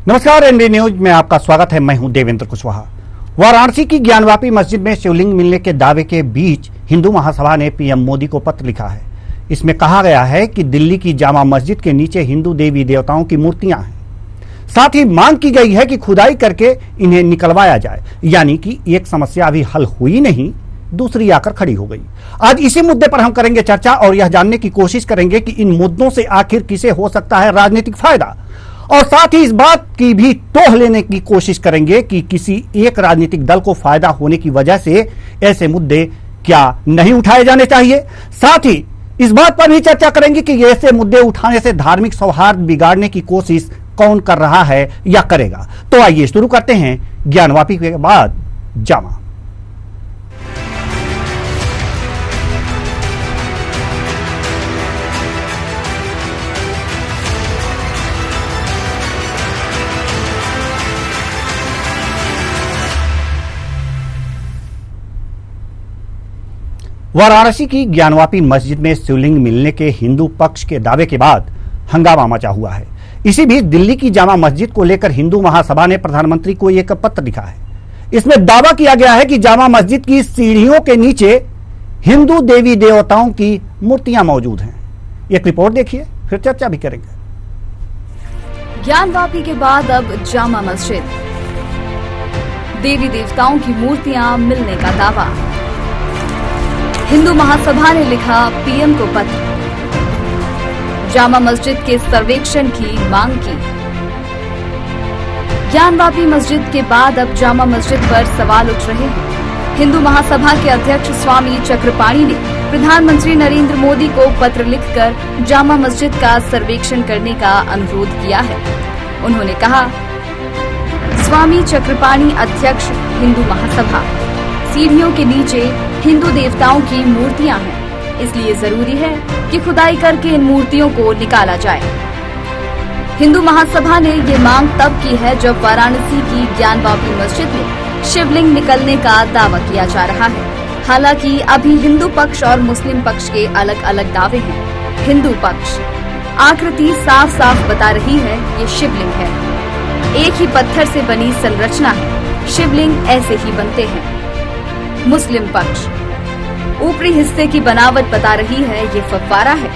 नमस्कार, ND news में आपका स्वागत है। मैं हूं देवेंद्र कुशवाहा। वाराणसी की ज्ञानवापी मस्जिद में शिवलिंग मिलने के दावे के बीच हिंदू महासभा ने पीएम मोदी को पत्र लिखा है। इसमें कहा गया है कि दिल्ली की जामा मस्जिद के नीचे हिंदू देवी देवताओं की मूर्तियां हैं। साथ ही मांग की गई है कि खुदाई करके इन्हें निकलवाया जाए, यानी कि एक समस्या अभी हल हुई नहीं, दूसरी आकर खड़ी हो गई। आज इसी मुद्दे पर हम करेंगे चर्चा और यह जानने की कोशिश करेंगे कि इन मुद्दों से आखिर किसे हो सकता है राजनीतिक फायदा, और साथ ही इस बात की भी तोह लेने की कोशिश करेंगे कि किसी एक राजनीतिक दल को फायदा होने की वजह से ऐसे मुद्दे क्या नहीं उठाए जाने चाहिए। साथ ही इस बात पर भी चर्चा करेंगे कि ऐसे मुद्दे उठाने से धार्मिक सौहार्द बिगाड़ने की कोशिश कौन कर रहा है या करेगा। तो आइए शुरू करते हैं ज्ञानवापी के बाद जामा। वाराणसी की ज्ञानवापी मस्जिद में शिवलिंग मिलने के हिंदू पक्ष के दावे के बाद हंगामा मचा हुआ है। इसी बीच दिल्ली की जामा मस्जिद को लेकर हिंदू महासभा ने प्रधानमंत्री को एक पत्र लिखा है। इसमें दावा किया गया है कि जामा मस्जिद की सीढ़ियों के नीचे हिंदू देवी देवताओं की मूर्तियां मौजूद हैं। एक रिपोर्ट देखिए, फिर चर्चा भी करेंगे। ज्ञानवापी के बाद अब जामा मस्जिद, देवी देवताओं की मूर्तियां मिलने का दावा। हिंदू महासभा ने लिखा पीएम को पत्र, जामा मस्जिद के सर्वेक्षण की मांग की। ज्ञानवापी मस्जिद के बाद अब जामा मस्जिद पर सवाल उठ रहे हैं। हिंदू महासभा के अध्यक्ष स्वामी चक्रपाणी ने प्रधानमंत्री नरेंद्र मोदी को पत्र लिखकर जामा मस्जिद का सर्वेक्षण करने का अनुरोध किया है। उन्होंने कहा, स्वामी चक्रपाणी अध्यक्ष हिंदू महासभा, सीढ़ियों के नीचे हिंदू देवताओं की मूर्तियां हैं, इसलिए जरूरी है कि खुदाई करके इन मूर्तियों को निकाला जाए। हिंदू महासभा ने ये मांग तब की है जब वाराणसी की ज्ञानवापी मस्जिद में शिवलिंग निकलने का दावा किया जा रहा है। हालांकि अभी हिंदू पक्ष और मुस्लिम पक्ष के अलग अलग दावे हैं। हिंदू पक्ष आकृति साफ साफ बता रही है ये शिवलिंग है, एक ही पत्थर से बनी संरचना है, शिवलिंग ऐसे ही बनते हैं। मुस्लिम पक्ष ऊपरी हिस्से की बनावट बता रही है ये फव्वारा है।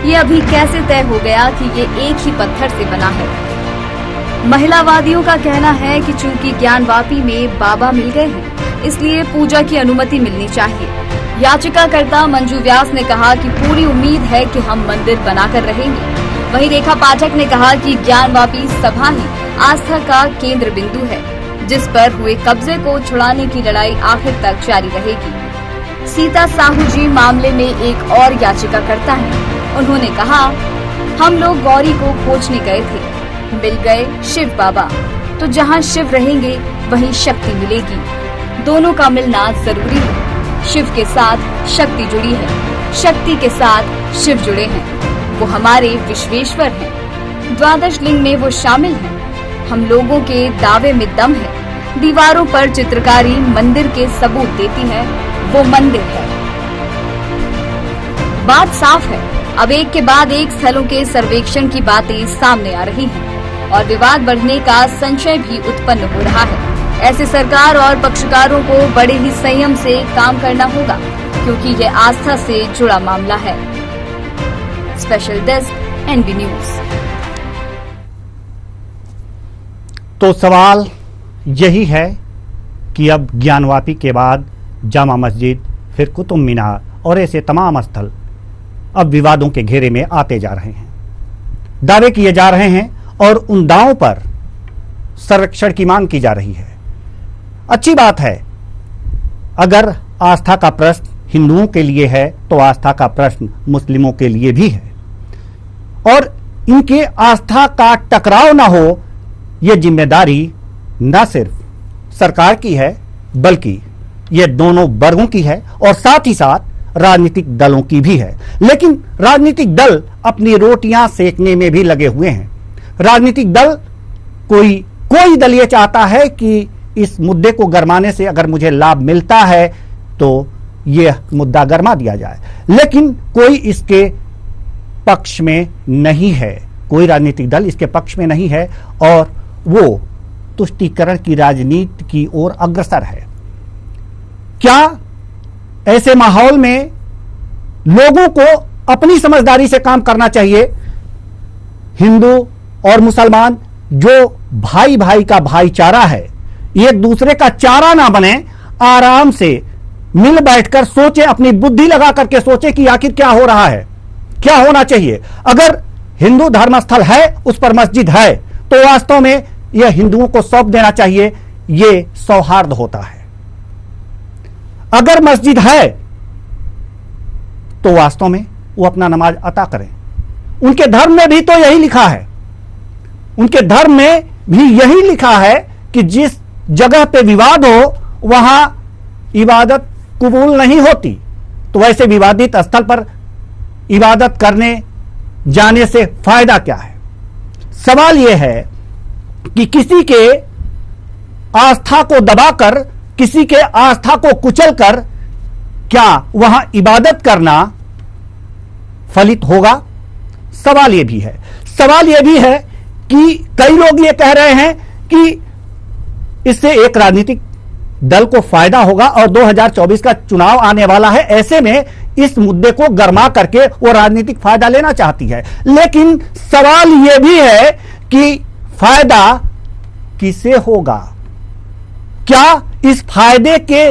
ये अभी कैसे तय हो गया कि ये एक ही पत्थर से बना है। महिलावादियों का कहना है कि चूंकि ज्ञानवापी में बाबा मिल गए हैं, इसलिए पूजा की अनुमति मिलनी चाहिए। याचिकाकर्ता मंजू व्यास ने कहा कि पूरी उम्मीद है कि हम मंदिर बनाकर रहेंगे। वहीं रेखा पाठक ने कहा कि ज्ञानवापी सभा ही आस्था का केंद्र बिंदु है, जिस पर हुए कब्जे को छुड़ाने की लड़ाई आखिर तक जारी रहेगी। सीता साहू जी मामले में एक और याचिकाकर्ता हैं। उन्होंने कहा, हम लोग गौरी को खोजने गए थे, मिल गए शिव बाबा, तो जहां शिव रहेंगे वहीं शक्ति मिलेगी। दोनों का मिलना जरूरी है। शिव के साथ शक्ति जुड़ी है, शक्ति के साथ शिव जुड़े हैं। वो हमारे विश्वेश्वर हैं। द्वादश लिंग में वो शामिल हैं। हम लोगों के दावे में दम है। दीवारों पर चित्रकारी मंदिर के सबूत देती है, वो मंदिर है। बात साफ है, अब एक के बाद एक स्थलों के सर्वेक्षण की बातें सामने आ रही हैं और विवाद बढ़ने का संशय भी उत्पन्न हो रहा है। ऐसे सरकार और पक्षकारों को बड़े ही संयम से काम करना होगा, क्योंकि ये आस्था से जुड़ा मामला है। Special desk, ND news. तो सवाल यही है कि अब ज्ञानवापी के बाद जामा मस्जिद, फिर कुतुब मीनार और ऐसे तमाम स्थल अब विवादों के घेरे में आते जा रहे हैं। दावे किए जा रहे हैं और उन दावों पर संरक्षण की मांग की जा रही है। अच्छी बात है, अगर आस्था का प्रश्न हिंदुओं के लिए है तो आस्था का प्रश्न मुस्लिमों के लिए भी है, और इनके आस्था का टकराव ना हो, यह जिम्मेदारी न सिर्फ सरकार की है बल्कि यह दोनों वर्गों की है और साथ ही साथ राजनीतिक दलों की भी है। लेकिन राजनीतिक दल अपनी रोटियां सेकने में भी लगे हुए हैं। राजनीतिक दल कोई दल ये चाहता है कि इस मुद्दे को गरमाने से अगर मुझे लाभ मिलता है तो यह मुद्दा गरमा दिया जाए, लेकिन कोई इसके पक्ष में नहीं है, कोई राजनीतिक दल इसके पक्ष में नहीं है और वो तुष्टीकरण की राजनीति की ओर अग्रसर है। क्या ऐसे माहौल में लोगों को अपनी समझदारी से काम करना चाहिए? हिंदू और मुसलमान जो भाई भाई का भाईचारा है, एक दूसरे का चारा ना बने, आराम से मिल बैठकर सोचे, अपनी बुद्धि लगा करके सोचे कि आखिर क्या हो रहा है, क्या होना चाहिए। अगर हिंदू धर्मस्थल है, उस पर मस्जिद है, तो वास्तव में यह हिंदुओं को सौंप देना चाहिए। यह सौहार्द होता है। अगर मस्जिद है तो वास्तव में वो अपना नमाज अता करें। उनके धर्म में भी तो यही लिखा है, उनके धर्म में भी यही लिखा है कि जिस जगह पे विवाद हो वहां इबादत कबूल नहीं होती। तो वैसे विवादित स्थल पर इबादत करने जाने से फायदा क्या है? सवाल यह है कि किसी के आस्था को दबाकर, किसी के आस्था को कुचलकर क्या वहां इबादत करना फलित होगा? सवाल यह भी है। सवाल यह भी है कि कई लोग ये कह रहे हैं कि इससे एक राजनीतिक दल को फायदा होगा और 2024 का चुनाव आने वाला है, ऐसे में इस मुद्दे को गरमा करके वो राजनीतिक फायदा लेना चाहती है। लेकिन सवाल यह भी है कि फायदा किसे होगा? क्या इस फायदे के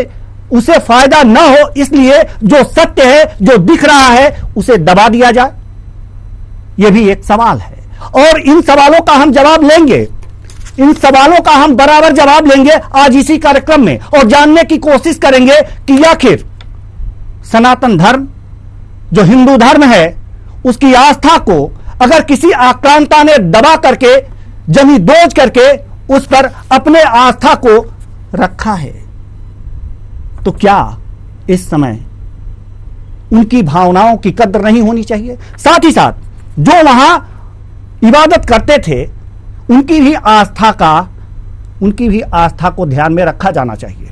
उसे फायदा न हो इसलिए जो सत्य है, जो दिख रहा है, उसे दबा दिया जाए? यह भी एक सवाल है और इन सवालों का हम जवाब लेंगे। इन सवालों का हम बराबर जवाब लेंगे आज इसी कार्यक्रम में और जानने की कोशिश करेंगे कि आखिर सनातन धर्म जो हिंदू धर्म है, उसकी आस्था को अगर किसी आक्रांता ने दबा करके, जमी दोज करके उस पर अपने आस्था को रखा है, तो क्या इस समय उनकी भावनाओं की कद्र नहीं होनी चाहिए? साथ ही साथ जो वहां इबादत करते थे उनकी भी आस्था को ध्यान में रखा जाना चाहिए।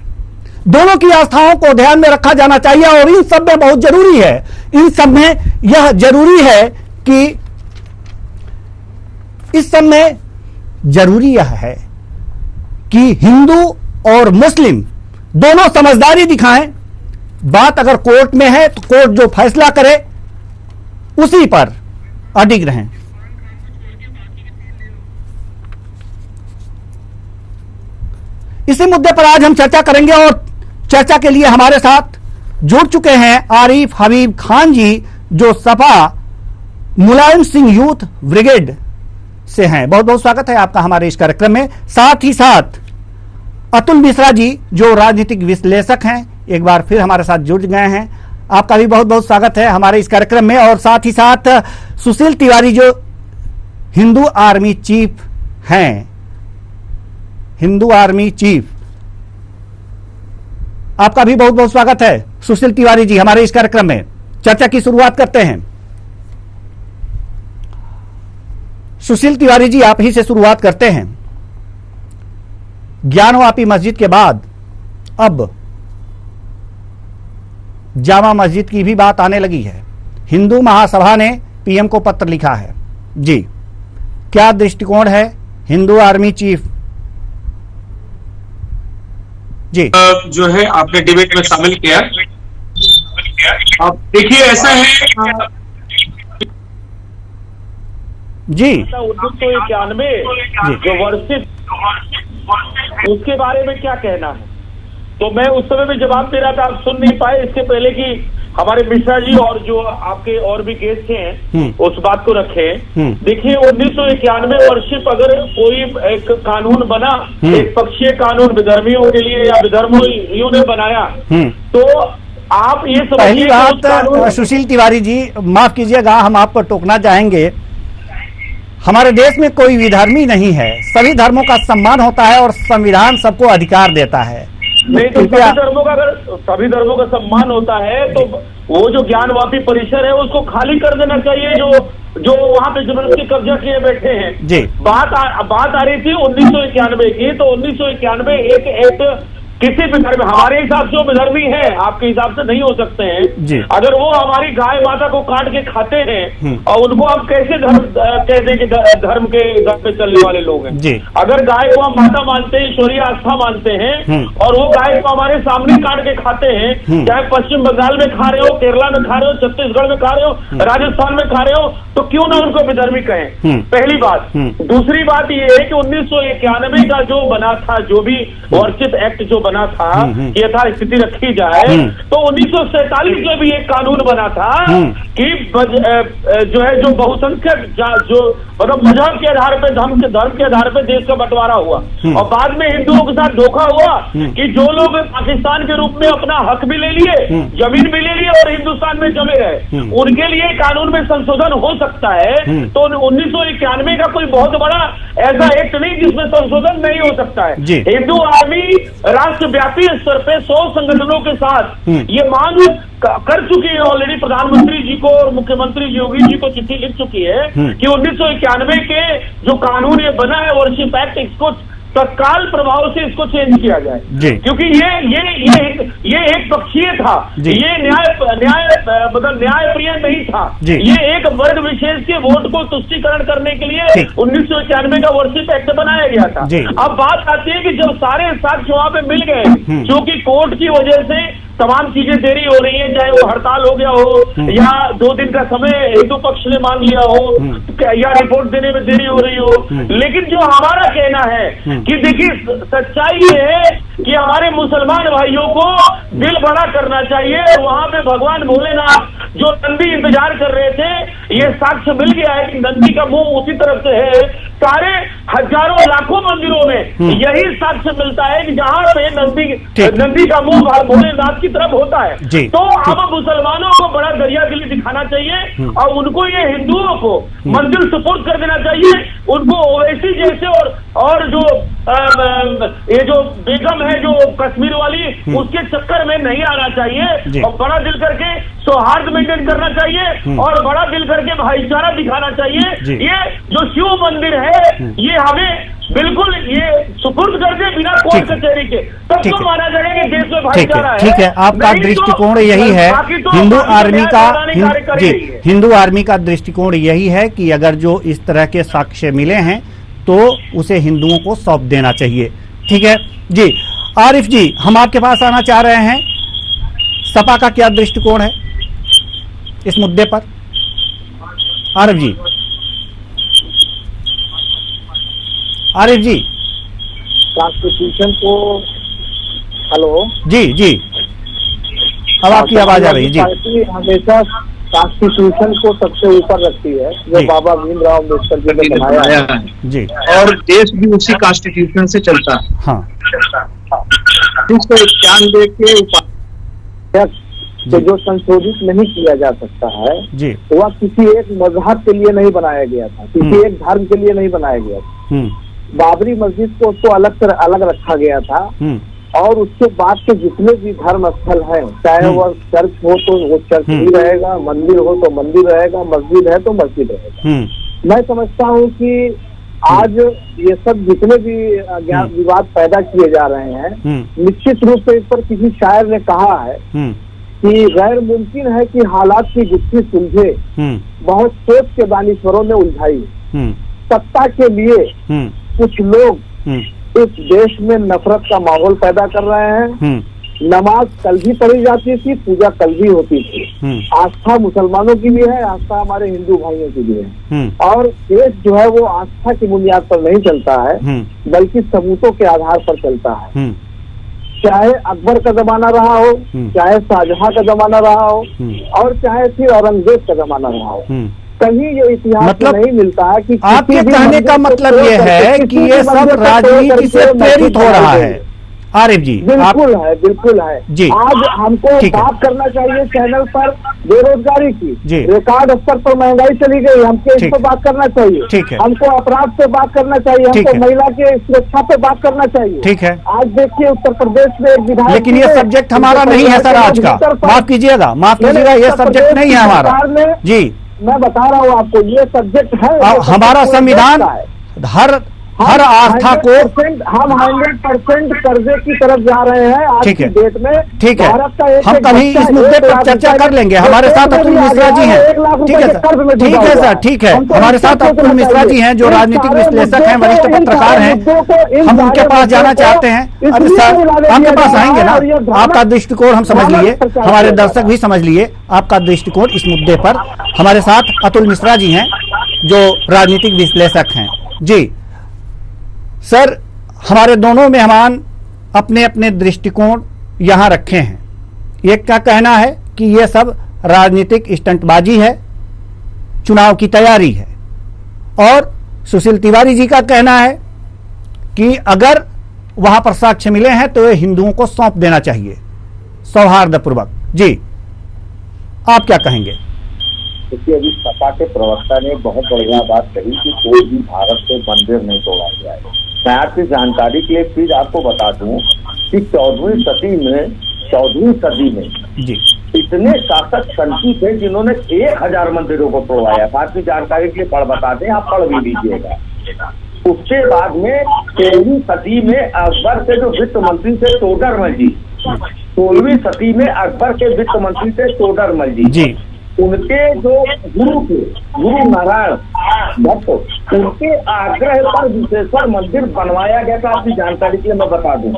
दोनों की आस्थाओं को ध्यान में रखा जाना चाहिए और इन सब में बहुत जरूरी है, इन सब में यह जरूरी है कि इस सब में जरूरी यह है कि हिंदू और मुस्लिम दोनों समझदारी दिखाएं। बात अगर कोर्ट में है तो कोर्ट जो फैसला करे उसी पर अडिग रहें। इसी मुद्दे पर आज हम चर्चा करेंगे और चर्चा के लिए हमारे साथ जुड़ चुके हैं आरिफ हबीब खान जी, जो सपा मुलायम सिंह यूथ ब्रिगेड से हैं। बहुत बहुत स्वागत है आपका हमारे इस कार्यक्रम में। साथ ही साथ अतुल मिश्रा जी, जो राजनीतिक विश्लेषक हैं, एक बार फिर हमारे साथ जुड़ गए हैं। आपका भी बहुत बहुत स्वागत है हमारे इस कार्यक्रम में। और साथ ही साथ सुशील तिवारी, जो हिंदू आर्मी चीफ हैं, हिंदू आर्मी चीफ, आपका भी बहुत बहुत स्वागत है सुशील तिवारी जी हमारे इस कार्यक्रम में। चर्चा की शुरुआत करते हैं। सुशील तिवारी जी, आप ही से शुरुआत करते हैं। ज्ञानवापी मस्जिद के बाद अब जामा मस्जिद की भी बात आने लगी है। हिंदू महासभा ने पीएम को पत्र लिखा है। जी, क्या दृष्टिकोण है हिंदू आर्मी चीफ जी? जो है आपने डिबेट में शामिल किया। अब देखिए, ऐसा है जी, 1991 जो वर्षित, उसके बारे में क्या कहना है? तो मैं उस समय में जवाब दे रहा था, आप सुन नहीं पाए। इसके पहले कि हमारे मिश्रा जी और जो आपके और भी गेस्ट हैं उस बात को रखें। देखिए, 1991 वर्षिप अगर कोई एक कानून बना, एक पक्षीय कानून विधर्मियों के लिए या विधर्मियों ने बनाया, तो आप ये पहली बात सुशील तिवारी जी, माफ कीजिएगा, हम आपको टोकना चाहेंगे। हमारे देश में कोई विधर्मी नहीं है, सभी धर्मों का सम्मान होता है और संविधान सबको अधिकार देता है। नहीं तो सभी धर्मों का सम्मान होता है, तो वो जो ज्ञानवापी परिसर है उसको खाली कर देना चाहिए, जो वहाँ पे जबरदस्ती कब्जा किए बैठे हैं। जी, बात आ रही थी 1991 की। तो 1991 एक किसी भी धर्म, हमारे हिसाब से वो विधर्मी है, आपके हिसाब से नहीं हो सकते हैं जी। अगर वो हमारी गाय माता को काट के खाते हैं और उनको हम कैसे धर्म कह दें कि धर्म के दर पे चलने वाले लोग हैं जी। अगर गाय को हम माता मानते हैं, ईश्वरीय आस्था मानते हैं और वो गाय को हमारे सामने काट के खाते हैं, चाहे पश्चिम बंगाल में खा रहे हो, केरला में खा रहे हो, छत्तीसगढ़ में खा रहे हो, राजस्थान में खा रहे हो, तो क्यों ना उनको विधर्मी कहें? पहली बात। दूसरी बात ये है कि 1991 का जो बना था, जो भी वर्षित एक्ट जो बना था, यथा स्थिति रखी जाए, तो 1947 में भी एक कानून बना था कि जो है जो बहुसंख्यक जो मतलब मजहब के आधार पे, धर्म के आधार पे देश का बंटवारा हुआ और बाद में हिंदुओं के साथ धोखा हुआ कि जो लोग पाकिस्तान के रूप में अपना हक भी ले लिए, जमीन भी ले लिए और हिंदुस्तान में जमे रहे, उनके लिए कानून में संशोधन हो सकता है। तो 1991 का कोई बहुत बड़ा ऐसा एक्ट नहीं जिसमें संशोधन नहीं हो सकता है। हिंदू आर्मी राष्ट्रव्यापी स्तर पे 100 संगठनों के साथ ये मांग कर चुकी है ऑलरेडी, प्रधानमंत्री जी को और मुख्यमंत्री योगी जी को चिट्ठी लिख चुकी है कि 1991 के जो कानून ये बना है वर्शिप एक्ट, इसको तत्काल प्रभाव से इसको चेंज किया जाए, क्योंकि ये एक पक्षीय था, ये मतलब न्यायप्रिय नहीं था, ये एक वर्ग विशेष के वोट को तुष्टीकरण करने के लिए 1991 का वर्शिप एक्ट बनाया गया था। अब बात आती है कि जब सारे साक्ष्य वहां पे मिल गए, क्योंकि कोर्ट की वजह से तमाम चीजें देरी हो रही है, चाहे वो हड़ताल हो गया हो या 2 दिन का समय हिंदू पक्ष ने मांग लिया हो या रिपोर्ट देने में देरी हो रही हो, लेकिन जो हमारा कहना है कि देखिए सच्चाई ये है कि हमारे मुसलमान भाइयों को दिल बड़ा करना चाहिए। वहां पे भगवान भोलेनाथ जो नंदी इंतजार कर रहे थे, ये साक्ष्य मिल गया है कि नंदी का मुंह उसी तरफ से है। सारे हजारों लाखों मंदिरों में यही साक्ष्य मिलता है कि जहां पे नंदी का मुंह भोलेनाथ की तरफ होता है। तो अब मुसलमानों को बड़ा दरियादिली दिखाना चाहिए और उनको ये हिंदुओं को मंदिर सुपुर्द कर देना चाहिए। उनको ओवैसी जैसे और जो ये जो बेगम है जो कश्मीर वाली, उसके चक्कर में नहीं आना चाहिए और बड़ा दिल करके सौहार्द मेंटेन करना चाहिए और बड़ा दिल करके भाईचारा दिखाना चाहिए। ये जो शिव मंदिर है ये हमें बिल्कुल ये सुपुर्द कर दे बिना कोर्ट कचहरी के, तब तो माना जाएगा कि देश में भाईचारा है। ठीक है, आपका दृष्टिकोण यही है, हिंदू आर्मी का हिंदू आर्मी का दृष्टिकोण यही है कि अगर जो इस तरह के साक्ष्य मिले हैं तो उसे हिंदुओं को सौंप देना चाहिए। ठीक है जी। आरिफ जी, हम आपके पास आना चाह रहे हैं, सपा का क्या दृष्टिकोण है इस मुद्दे पर? आरिफ जी, आरिफ जी, कॉन्स्टिट्यूशन को, हेलो जी जी, अब आपकी आवाज आ रही है जी। पार्टी हमेशा कॉन्स्टिट्यूशन को सबसे ऊपर रखती है, जो बाबा भीमराव अम्बेडकर जी ने बनाया है जी, और देश भी उसी कॉन्स्टिट्यूशन से चलता है। हाँ, 1991 के उपाध्यक्ष तो जो संशोधित नहीं किया जा सकता है जी, वह किसी एक मजहब के लिए नहीं बनाया गया था, किसी एक धर्म के लिए नहीं बनाया गया था। बाबरी मस्जिद को तो अलग रखा गया था और उसके बाद के जितने भी धर्म स्थल हैं, चाहे वह चर्च हो तो वो चर्च ही रहेगा, मंदिर हो तो मंदिर रहेगा, मस्जिद है तो मस्जिद रहेगा। मैं समझता हूँ कि आज ये सब जितने भी ज्ञान विवाद पैदा किए जा रहे हैं, निश्चित रूप से इस पर किसी शायर ने कहा है कि गैर मुमकिन है कि हालात की गुत्थी सुलझे, बहुत सोच के दानिश्वरों ने उलझाई। सत्ता के लिए कुछ लोग इस देश में नफरत का माहौल पैदा कर रहे हैं। नमाज कल भी पढ़ी जाती थी, पूजा कल भी होती थी। आस्था मुसलमानों की भी है, आस्था हमारे हिंदू भाइयों की भी है। और देश जो है वो आस्था की बुनियाद पर नहीं चलता है, बल्कि सबूतों के आधार पर चलता है। चाहे अकबर का जमाना रहा हो, चाहे शाहजहां का जमाना रहा हो और चाहे फिर औरंगजेब का जमाना रहा हो, कहीं ये इतिहास मतलब नहीं मिलता है कि आपके कहने का मतलब ये है कि ये सब राजनीति से प्रेरित हो रहा है। आरिफ जी, बिल्कुल है, बिल्कुल है जी। आज हमको बात करना चाहिए चैनल पर बेरोजगारी की, रिकॉर्ड स्तर पर महंगाई चली गई, हमको इस पर बात करना चाहिए। हमको अपराध पे बात करना चाहिए, हमको महिला के सुरक्षा पे बात करना चाहिए। ठीक है, आज देखिए उत्तर प्रदेश में एक विधायक, लेकिन ये सब्जेक्ट हमारा नहीं है सर आज का, माफ कीजिएगा, ये सब्जेक्ट नहीं है हमारा जी। मैं बता रहा हूँ आपको, ये सब्जेक्ट है, हमारा संविधान हर हर आस्था को हम 100% कर्जे की तरफ जा रहे हैं आज ठीक की है, डेट में। ठीक है, भारत का हम कभी इस मुद्दे पर चर्चा कर लेंगे। हमारे साथ अतुल मिश्रा जी हैं, ठीक है सर, ठीक है सर, ठीक है, हमारे साथ अतुल मिश्रा जी हैं जो राजनीतिक विश्लेषक हैं, वरिष्ठ पत्रकार हैं, हम उनके पास जाना चाहते हैं। अरे सर, आपके पास आएंगे ना, आपका दृष्टिकोण हम समझ लिए, हमारे दर्शक भी समझ लिए आपका दृष्टिकोण इस मुद्दे पर। हमारे साथ अतुल मिश्रा जी हैं जो राजनीतिक विश्लेषक हैं। जी सर, हमारे दोनों मेहमान अपने अपने दृष्टिकोण यहां रखे हैं। एक का कहना है कि यह सब राजनीतिक स्टंटबाजी है, चुनाव की तैयारी है, और सुशील तिवारी जी का कहना है कि अगर वहां पर साक्ष्य मिले हैं तो ये हिंदुओं को सौंप देना चाहिए सौहार्दपूर्वक। जी, आप क्या कहेंगे? देखिए, अभी सपा के प्रवक्ता ने बहुत बढ़िया बात कही कि कोई भी भारत से मंदिर नहीं तोड़ा गया है। मैं आपकी जानकारी के लिए एक चीज आपको बता दूं कि 14वीं सदी में जी इतने शासक संकी थे जिन्होंने 1000 मंदिरों को तोड़वाया था। आपकी जानकारी के लिए पढ़ बता दें, आप पढ़ भी लीजिएगा। उसके बाद में 13वीं सदी में अकबर के जो वित्त मंत्री थे तोडरमल जी, 16वीं सदी में अकबर के वित्त मंत्री थे तोडरमल जी, उनके जो गुरु नारायण भट्ट, उनके आग्रह पर विशेषकर मंदिर बनवाया गया था। आपकी जानकारी के लिए मैं बता दूं,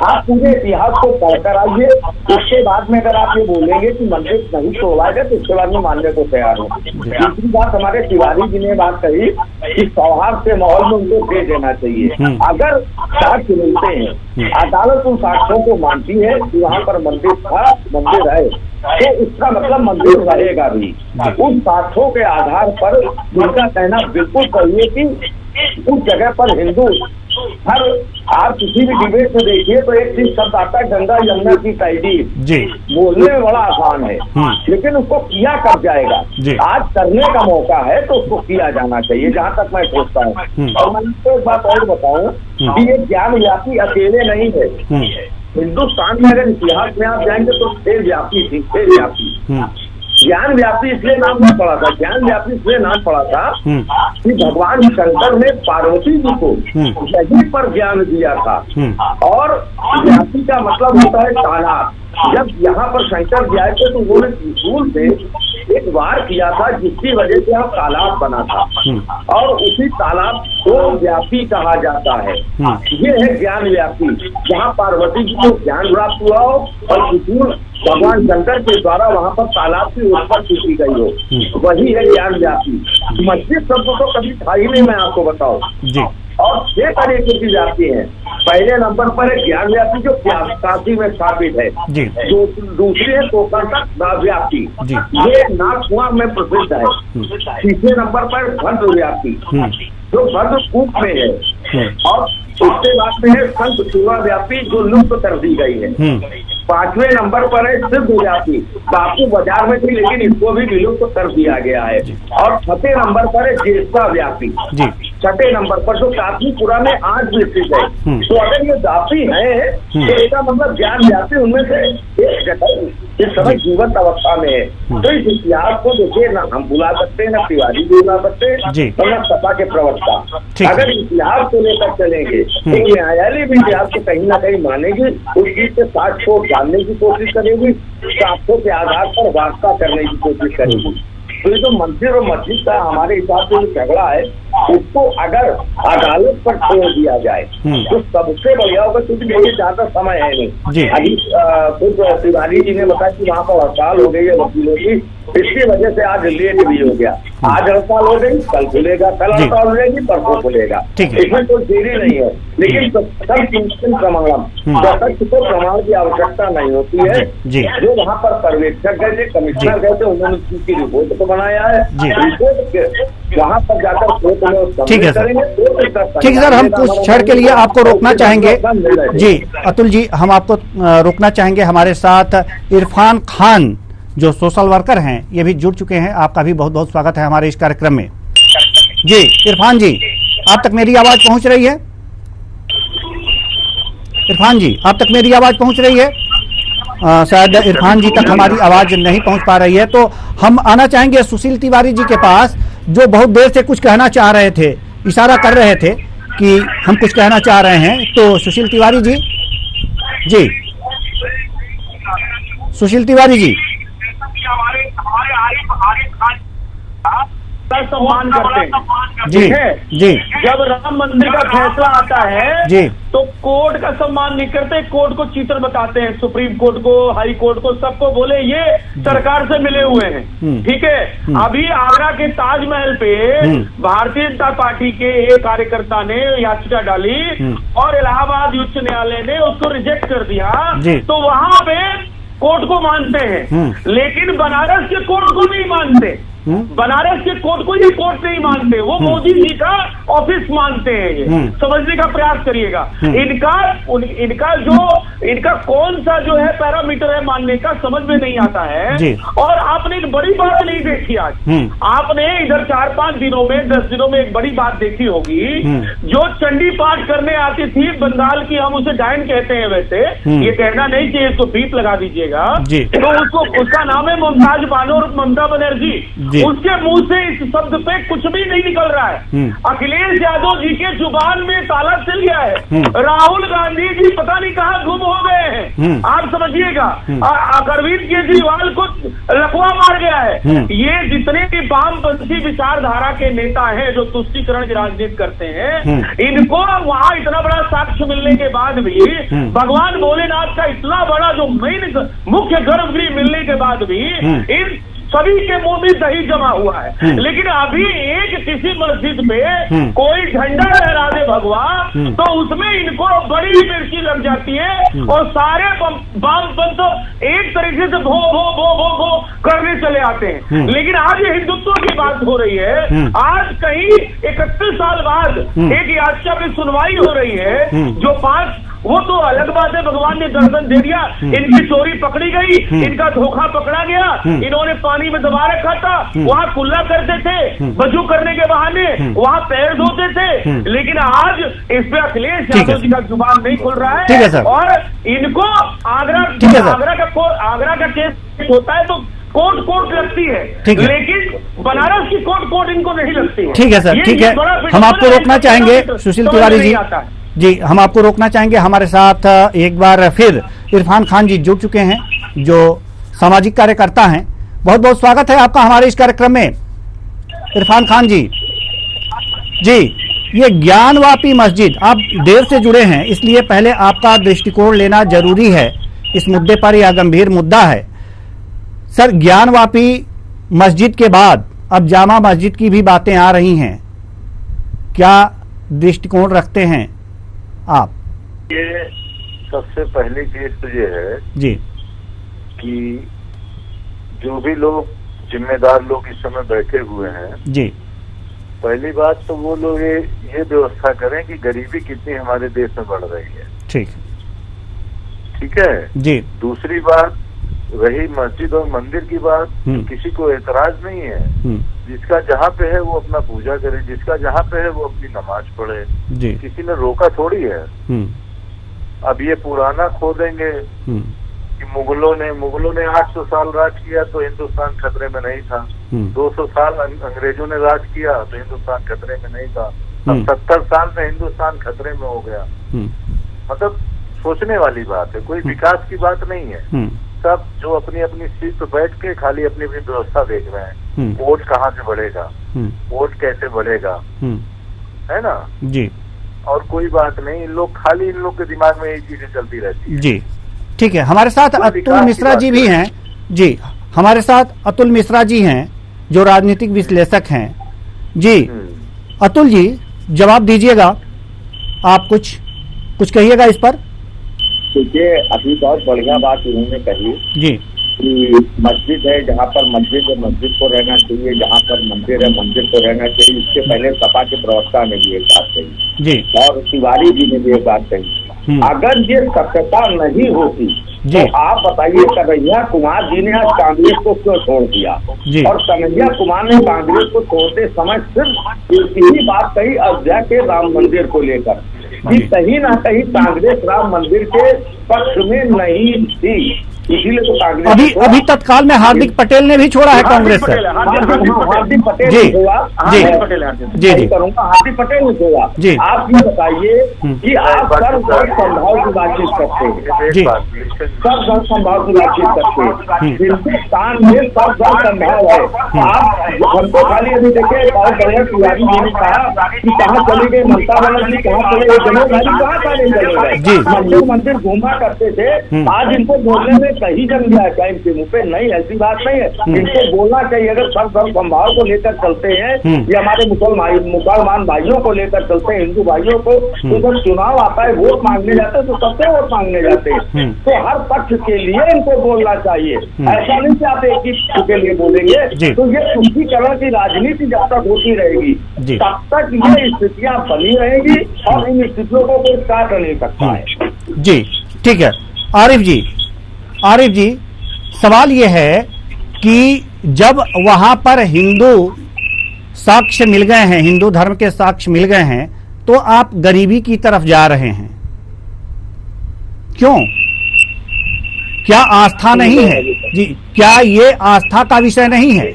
आप पूरे इतिहास को पढ़कर आइए। उसके बाद में अगर आप ये बोलेंगे कि मंदिर नहीं तोड़वाया गया तो उसके बाद में मानने को तैयार हूँ। दूसरी बात, हमारे तिवारी जी ने बात कही कि सौहार्द के माहौल में उनको दे देना चाहिए। अगर साक्ष्य मिलते हैं, अदालत उन साक्ष्यों को मानती है कि वहाँ पर मंदिर था, मंदिर है, तो इसका मतलब मंदिर रहेगा भी। उन साक्ष्यों के आधार पर उनका कहना बिल्कुल सही है कि उस जगह पर हिंदू हर, आप किसी भी डिबेट में देखिए तो एक चीज शब्द आता है, गंगा यमुना की तहजीब। बोलने में बड़ा आसान है, लेकिन उसको किया कब जाएगा? आज करने का मौका है तो उसको किया जाना चाहिए, जहाँ तक मैं सोचता हूँ। और मैं आपको एक बात और बताऊँ कि ये ज्ञान व्यापी अकेले नहीं है। हिंदुस्तान में अगर इतिहास में आप जाएंगे तो खेल व्यापी थी, खेल व्यापी। ज्ञान व्यापी इसलिए नाम नहीं पड़ा था, ज्ञान व्यापी इसलिए नाम पड़ा था कि भगवान शंकर ने पार्वती जी को यहीं पर ज्ञान दिया था। और व्यापी का मतलब होता है तालाब। जब यहाँ पर शंकर जी आए थे तो उन्होंने त्रिशूल से एक वार किया था, जिसकी वजह से यहाँ तालाब बना था, और उसी तालाब को व्यापी कहा जाता है। ये है ज्ञान व्यापी, जहाँ पार्वती जी को ज्ञान प्राप्त हुआ हो और त्रिशूल भगवान शंकर के द्वारा वहाँ पर तालाब की उस पर खींची गई हो, वही है ज्ञान व्यापी। मस्जिद शब्द तो कभी था ही नहीं, मैं आपको बताऊँ। और 6 तरीके की व्यापी है। पहले नंबर पर है ज्ञान व्यापी जो काशी में स्थापित है, जो दूसरी है कोकण व्यापी, ये नागकुआ में प्रसिद्ध है। तीसरे नंबर पर भद्र व्यापी जो भद्रकूप में है, और उसके बाद में है संत शिवा व्यापी जो लुप्त कर दी गई है। 5वें नंबर पर है सिद्ध व्यापी, बापू बाजार में थी लेकिन इसको भी विलुप्त कर दिया गया है। और 6ठे नंबर पर है ज्येष्ठा व्यापी, 6ठे नंबर पर जो काशीपुरा में आज भी स्थित है। तो अगर ये व्यापी है तो इसका मतलब ज्ञान व्यापी उनमें से एक जगह इस समय जीवंत अवस्था में है। तो इस इतिहास को देखिए, ना हम बुला सकते हैं, ना तिवारी भी बुला सकते हैं, और ना सपा के प्रवक्ता। अगर इतिहास को लेकर चलेंगे तो न्यायालय भी इतिहास को कहीं ना कहीं मानेगी, उस चीज के साक्ष्य को जानने की कोशिश करेगी, साक्ष्यों के आधार पर वास्ता करने की कोशिश करेगी। तो ये जो मंदिर और मस्जिद का हमारे हिसाब से जो झगड़ा है, उसको अगर अदालत पर छोड़ दिया जाए तो सबसे बढ़िया होगा, क्योंकि मुझे ज्यादा समय है नहीं। अभी खुद तिवारी जी ने बताया कि वहाँ पर हड़ताल हो गई है वकीलों की, इसकी वजह से आज लेट भी हो गया। आज हड़ताल हो गई, कल खुलेगा, कल हड़ताल हो जाएगी, परसों खुलेगा, इसमें कोई देरी नहीं है। लेकिन प्रमाणम, तथ्य को प्रमाण की आवश्यकता नहीं होती है। जो वहाँ पर पर्यवेक्षक गए थे, कमिश्नर गए थे, उन्होंने उसकी रिपोर्ट को बनाया है, रिपोर्ट वहाँ पर जाकर कोर्ट में ठीक है सर, ठीक है सर, हम कुछ क्षण के लिए आपको रोकना चाहेंगे। जी अतुल जी, हम आपको रोकना चाहेंगे। हमारे साथ इरफान खान जो सोशल वर्कर हैं, ये भी जुड़ चुके हैं। आपका भी बहुत बहुत स्वागत है हमारे इस कार्यक्रम में। जी इरफान जी, आप तक मेरी आवाज पहुंच रही है? इरफान जी, आप तक मेरी आवाज पहुंच रही है? शायद इरफान जी तक हमारी आवाज नहीं पहुंच पा रही है, तो हम आना चाहेंगे सुशील तिवारी जी के पास, जो बहुत देर से कुछ कहना चाह रहे थे, इशारा कर रहे थे कि हम कुछ कहना चाह रहे हैं, तो सुशील तिवारी जी, जी सुशील तिवारी जी, हमारे आरिफ खान का सम्मान करते हैं, जी जी, जब राम मंदिर का फैसला आता है जी, तो कोर्ट का सम्मान नहीं करते, कोर्ट को चीटर बताते हैं, सुप्रीम कोर्ट को, हाई कोर्ट को, सबको बोले ये सरकार से मिले हुए हैं। ठीक है, अभी आगरा के ताजमहल पे भारतीय जनता पार्टी के एक कार्यकर्ता ने याचिका डाली और इलाहाबाद उच्च न्यायालय ने उसको रिजेक्ट कर दिया, तो वहां पे कोर्ट को मानते हैं, लेकिन बनारस के कोर्ट को नहीं मानते। बनारस के कोर्ट को ये कोर्ट नहीं मानते, वो मोदी जी का ऑफिस मानते हैं। ये समझने का प्रयास करिएगा। इनका कौन सा जो है पैरामीटर है मानने का, समझ में नहीं आता है। और आपने एक बड़ी बात नहीं देखी आज, आपने इधर 4-5 दिनों में 10 दिनों में एक बड़ी बात देखी होगी। जो चंडी पाठ करने आती थी बंगाल की, हम उसे डायन कहते हैं, वैसे ये कहना नहीं चाहिए, इसको बीप लगा दीजिएगा, तो उसका नाम है मुमताज बानो और ममता बनर्जी। उसके मुंह से इस शब्द पे कुछ भी नहीं निकल रहा है। अखिलेश यादव जी के जुबान में ताला चल गया है। राहुल गांधी जी पता नहीं कहाँ गुम हो गए हैं, आप समझिएगा। अरविंद केजरीवाल को लकवा मार गया है। ये जितने भी वामपंथी विचारधारा के नेता हैं जो तुष्टीकरण की राजनीति करते हैं, इनको वहाँ इतना बड़ा साक्ष्य मिलने के बाद भी, भगवान भोलेनाथ का इतना बड़ा जो मेन मुख्य गर्भगृह मिलने के बाद भी इन सभी के मुंह में दही जमा हुआ है। लेकिन अभी एक किसी मस्जिद पे कोई झंडा लहरा दे भगवा, तो उसमें इनको बड़ी मिर्ची लग जाती है और सारे वामपंथ एक तरीके से भो भो भो भो भो करने चले आते हैं। लेकिन आज ये हिंदुत्व की बात हो रही है। आज कहीं 31 साल बाद एक याचिका पे सुनवाई हो रही है, जो 5, वो तो अलग बात है, भगवान ने दर्शन दे दिया, इनकी चोरी पकड़ी गई, इनका धोखा पकड़ा गया, इन्होंने पानी में दबा रखा था, वहाँ कुल्ला करते थे, वजू करने के बहाने वहाँ पैर धोते थे। लेकिन आज इस पे अखिलेश यादव जी का जुबान नहीं खुल रहा है। और इनको आगरा का केस होता है तो कोर्ट लगती है, लेकिन बनारस की कोर्ट इनको नहीं लगती है। ठीक है सर, ठीक है, हम आपको रोकना चाहेंगे सुशील तिवारी जी, हम आपको रोकना चाहेंगे। हमारे साथ एक बार फिर इरफान खान जी जुड़ चुके हैं, जो सामाजिक कार्यकर्ता हैं। बहुत बहुत स्वागत है आपका हमारे इस कार्यक्रम में, इरफान खान जी। जी, ये ज्ञानवापी मस्जिद, आप देर से जुड़े हैं, इसलिए पहले आपका दृष्टिकोण लेना जरूरी है इस मुद्दे पर। यह गंभीर मुद्दा है सर। ज्ञानवापी मस्जिद के बाद अब जामा मस्जिद की भी बातें आ रही हैं, क्या दृष्टिकोण रखते हैं आप? ये सबसे पहली चीज तो ये है जी कि जो भी लोग जिम्मेदार लोग इस समय बैठे हुए हैं जी, पहली बात तो वो लोग ये व्यवस्था करें कि गरीबी कितनी हमारे देश में बढ़ रही है। ठीक है जी। दूसरी बात रही मस्जिद और मंदिर की बात, किसी को एतराज नहीं है। जिसका जहाँ पे है वो अपना पूजा करे, जिसका जहाँ पे है वो अपनी नमाज पढ़े, किसी ने रोका थोड़ी है। अब ये पुराना खो देंगे कि मुगलों ने 800 साल राज किया तो हिंदुस्तान खतरे में नहीं था, 200 साल अंग्रेजों ने राज किया तो हिंदुस्तान खतरे में नहीं था, अब 70 साल में हिंदुस्तान खतरे में हो गया। मतलब सोचने वाली बात है, कोई विकास की बात नहीं है। सब जो अपनी अपनी सीट पर बैठ के खाली अपनी अपनी व्यवस्था देख रहे हैं। वोट कहाँ से बढ़ेगा, वोट कैसे बढ़ेगा, है ना जी। और कोई बात नहीं, इन लोग खाली इन लोग के दिमाग में यही चीजें चलती रहती है। जी ठीक है, हमारे साथ अतुल मिश्रा जी भी हैं। जी, हमारे साथ अतुल मिश्रा जी हैं जो राजनीतिक विश्लेषक हैं। जी अतुल जी, जवाब दीजिएगा, आप कुछ कहिएगा इस पर। देखिए, अभी बहुत बढ़िया बात उन्होंने कही जी कि मस्जिद है जहाँ पर मस्जिद है, मस्जिद को रहना चाहिए, जहाँ पर मंदिर है मंदिर को रहना चाहिए। इससे पहले सपा के प्रवक्ता ने भी एक बात कही जी, और तिवारी जी ने भी एक बात कही। अगर ये सत्यता नहीं होती तो आप बताइए कन्हैया कुमार जी ने आज कांग्रेस को क्यों छोड़ दिया? और कन्हैया कुमार ने कांग्रेस को छोड़ते समय सिर्फ एक ही बात कही, अयोध्या के राम मंदिर को लेकर कि कहीं ना कहीं कांग्रेस राम मंदिर के पक्ष में नहीं थी। इसीलिए तो कांग्रेस अभी तत्काल में हार्दिक पटेल ने भी छोड़ा है कांग्रेस से। हार्दिक पटेल जी जी जी करूंगा, हार्दिक पटेल ने छोड़ा जी। आप ये बताइए कि आप सब संभाव की बातचीत करते हैं जी, सब संभाव की बातचीत करते हैं, हिंदुस्तान में सब संभाव है। आप हमको खाली अभी देखिए बहुत बढ़िया तिवारी जी ने कहा कि कहाँ चली गई ममता बनर्जी, कहाँ चले गए जनरल गाड़ी, कहाँ चले गए मंदिर घूमा करते थे। आज इनको बोलने में कहीं जम गया क्या इनके मुंह पे? नहीं, ऐसी बात नहीं है, इनको बोलना चाहिए। अगर सब संभाव को लेकर चलते हैं, ये हमारे मुसलमान भाइयों को लेकर चलते हैं, हिंदू भाइयों को, तो जब चुनाव आता है वोट मांगने जाते हैं तो सबसे वोट मांगने जाते हैं। तो हर पक्ष के लिए इनको बोलना चाहिए, ऐसा नहीं कि आप एक ही पक्ष के लिए बोलेंगे। तो ये तुष्टीकरण की राजनीति जब तक होती रहेगी तब तक ये स्थितियां बनी रहेगी और इन स्थितियों को कोई काट नहीं सकता है। जी ठीक है। आरिफ जी सवाल ये है कि जब वहां पर हिंदू साक्ष्य मिल गए हैं, हिंदू धर्म के साक्ष्य मिल गए हैं, तो आप गरीबी की तरफ जा रहे हैं, क्यों? क्या आस्था नहीं है जी? क्या ये आस्था का विषय नहीं है?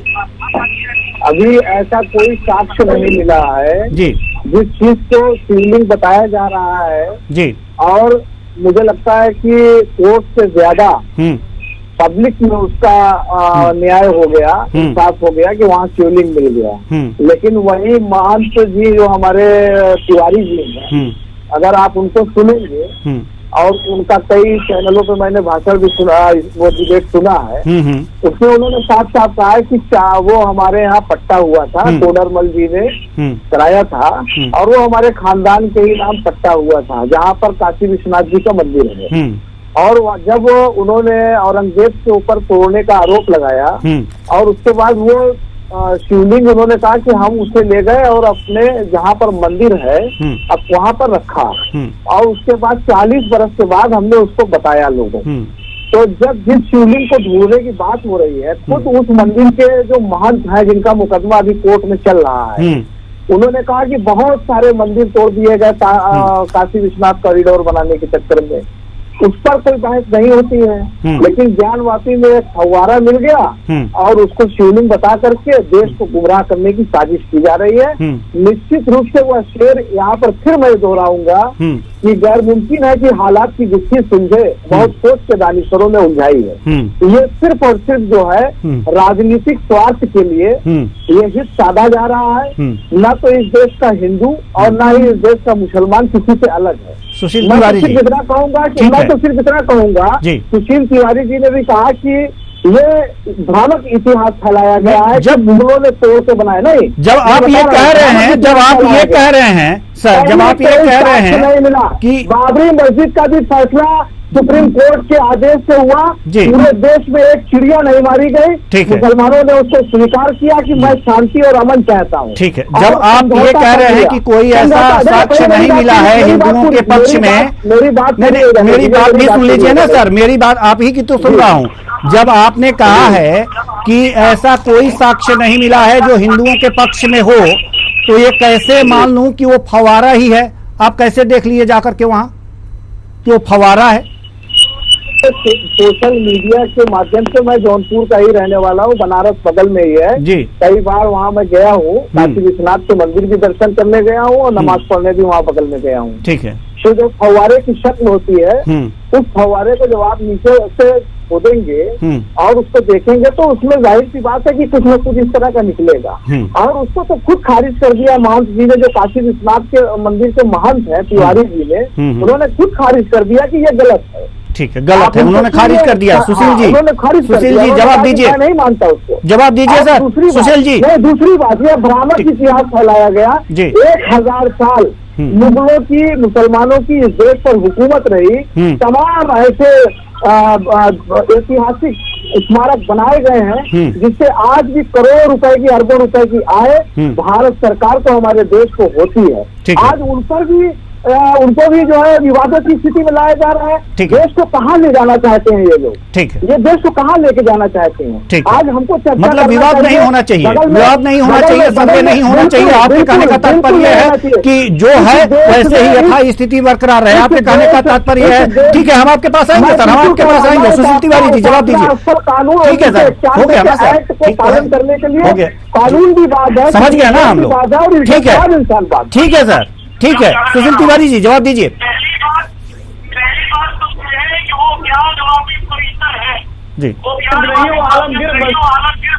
अभी ऐसा कोई साक्ष्य नहीं मिला है जी, जिस चीज को शिवलिंग बताया जा रहा है जी, और मुझे लगता है कि कोर्ट से ज्यादा पब्लिक में उसका न्याय हो गया, इंसाफ हो गया कि वहाँ शिवलिंग मिल गया। लेकिन वही महंत जी जो हमारे तिवारी जी हैं, अगर आप उनको सुनेंगे और उनका कई चैनलों पे मैंने भाषण भी सुना, वो डिबेट सुना है, उसमें उन्होंने साफ साफ कहा है कि वो हमारे यहाँ पट्टा हुआ था, तोडरमल जी ने कराया था और वो हमारे खानदान के ही नाम पट्टा हुआ था, जहाँ पर काशी विश्वनाथ जी का मंदिर है। और जब उन्होंने औरंगजेब के ऊपर तोड़ने का आरोप लगाया और उसके बाद वो शिवलिंग उन्होंने कहा कि हम उसे ले गए और अपने जहाँ पर मंदिर है अब वहाँ पर रखा, और उसके बाद 40 बरस के बाद हमने उसको बताया लोगों। तो जब जिस शिवलिंग को ढूंढने की बात हो रही है, खुद उस मंदिर के जो महंत हैं जिनका मुकदमा अभी कोर्ट में चल रहा है, उन्होंने कहा कि बहुत सारे मंदिर तोड़ दिए गए काशी विश्वनाथ कॉरिडोर बनाने के चक्कर में, उस पर कोई बहस नहीं होती है। लेकिन ज्ञानवापी में एक फव्वारा मिल गया और उसको शिवलिंग बता करके देश को गुमराह करने की साजिश की जा रही है। निश्चित रूप से वह शेर यहाँ पर फिर मैं दोहराऊंगा कि गैर मुमकिन है कि हालात की गुत्थी सुलझे, बहुत सोच के दानिशरों ने उलझाई है। ये सिर्फ और सिर्फ जो है राजनीतिक स्वार्थ के लिए ये हित साधा जा रहा है। न तो इस देश का हिंदू और न ही इस देश का मुसलमान किसी से अलग है। सुशील मैं तिवारी सिर्फ इतना कहूंगा कि सुशील तिवारी जी ने भी कहा कि ये भ्रामक इतिहास फैलाया गया है जब मुगलों ने तोड़ के बनाया। नहीं, जब आप ये कह रहे हैं, जब आप ये कह रहे हैं सर, जब आप ये कह रहे हैं नहीं मिला कि बाबरी मस्जिद का भी फैसला सुप्रीम कोर्ट के आदेश से हुआ, पूरे देश में एक चिड़िया नहीं मारी गई, मुसलमानों ने उसको स्वीकार किया कि मैं शांति और अमन चाहता हूँ। ठीक है, जब आप ये कह रहे हैं कि कोई ऐसा साक्ष्य नहीं मिला है हिंदुओं के पक्ष में, मेरी बात भी सुन लीजिए ना सर, मेरी बात आप ही की तो सुन रहा हूँ। जब आपने कहा है कि ऐसा कोई साक्ष्य नहीं मिला है जो हिंदुओं के पक्ष में हो, तो ये कैसे मान लूं कि वो फव्वारा ही है? आप कैसे देख लिए जाकर के वहां कि वो फव्वारा है? सोशल मीडिया के माध्यम से मैं जौनपुर का ही रहने वाला हूँ, बनारस बगल में ही है जी। कई बार वहाँ मैं गया हूँ, काशी विश्वनाथ के मंदिर भी दर्शन करने गया हूँ और नमाज पढ़ने भी वहाँ बगल में गया हूँ। ठीक है। तो जो फव्वारे की शक्ल होती है, उस फव्वारे को जब आप नीचे से खोदेंगे और उसको देखेंगे तो उसमें जाहिर सी बात है कि कुछ न कुछ इस तरह का निकलेगा। और उसको तो खुद खारिज कर दिया महंत जी ने, जो काशी विश्वनाथ के मंदिर के महंत हैं तिवारी जी ने, उन्होंने खुद खारिज कर दिया कि ये गलत है। ठीक है, गलत है, उन्होंने खारिज कर दिया। सुशील जी, सुशील जी जवाब दीजिए, नहीं मानता उसको, जवाब दीजिए सर। सुशील जी, दूसरी बात, यह भ्रामक इतिहास फैलाया गया। 1000 साल मुगलों की, मुसलमानों की इस देश पर हुकूमत रही, तमाम ऐसे ऐतिहासिक स्मारक बनाए गए हैं जिससे आज भी करोड़ों रुपए की, अरबों रुपए की आय भारत सरकार को, हमारे देश को होती है। आज उन पर भी उनको भी जो है विवादों की स्थिति में लाया जा रहा है। देश को कहाँ ले जाना चाहते हैं ये लोग? ठीक है, ये देश को कहाँ लेके जाना चाहते हैं? आज हमको चर्चा मतलब विवाद नहीं होना चाहिए, विवाद नहीं होना चाहिए, संदेह नहीं होना चाहिए। आपके कहने का तात्पर्य है कि जो है वैसे ही यथा स्थिति बरकरार रहे। आपके कहने का तात्पर्य है। ठीक है, हम आपके पास आएंगे सर, हम आपके पास आएंगे। सुशील तिवारी जी जवाब दीजिए। कानून ठीक है सर, हो गया ना सर, को पालन करने के लिए कानून भी बात है, समझ गया ना हम लोग। ठीक है, ठीक है सर, ठीक है। सुशील तिवारी जी जवाब दीजिए। पहली बात तो ये है कि वो ज्ञानवापी परिसर है जी, वो आलमगीर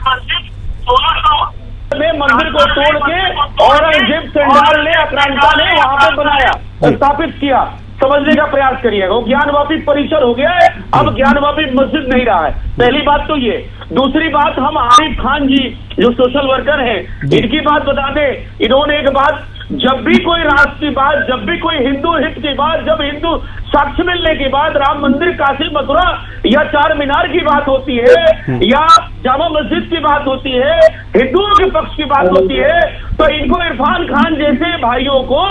मस्जिद 1600 में मंदिर को तोड़ के औरंगजेब चंडाल ने आक्रांता ने वहां पे बनाया और स्थापित किया। समझने का प्रयास करिएगा, वो ज्ञानवापी परिसर हो गया है, अब ज्ञानवापी मस्जिद नहीं रहा है। पहली बात तो ये। दूसरी बात, हम आरिफ खान जी जो सोशल वर्कर हैं, इनकी बात बता दें। इन्होंने एक बात, जब भी कोई राष्ट्र की बात, जब भी कोई हिंदू हित की बात, जब हिंदू साक्ष्य मिलने की बात, राम मंदिर, काशी, मथुरा या चार मीनार की बात होती है या जामा मस्जिद की बात होती है, हिंदुओं के पक्ष की बात होती है, तो इनको इरफान खान जैसे भाइयों को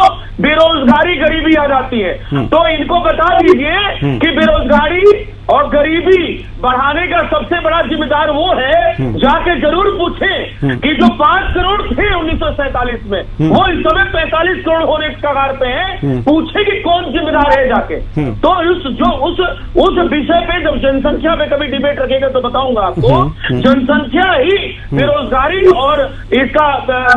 बेरोजगारी, गरीबी आ जाती है। तो इनको बता दीजिए कि बेरोजगारी और गरीबी बढ़ाने का सबसे बड़ा जिम्मेदार वो है। जाके जरूर पूछें कि जो 5 करोड़ थे 1947 में, वो इस समय 45 करोड़ होने के कगार पे हैं। पूछे कि कौन जिम्मेदार है जाके। तो उस विषय पे जब जनसंख्या पे कभी डिबेट रखेगा तो बताऊंगा आपको। जनसंख्या ही बेरोजगारी और इसका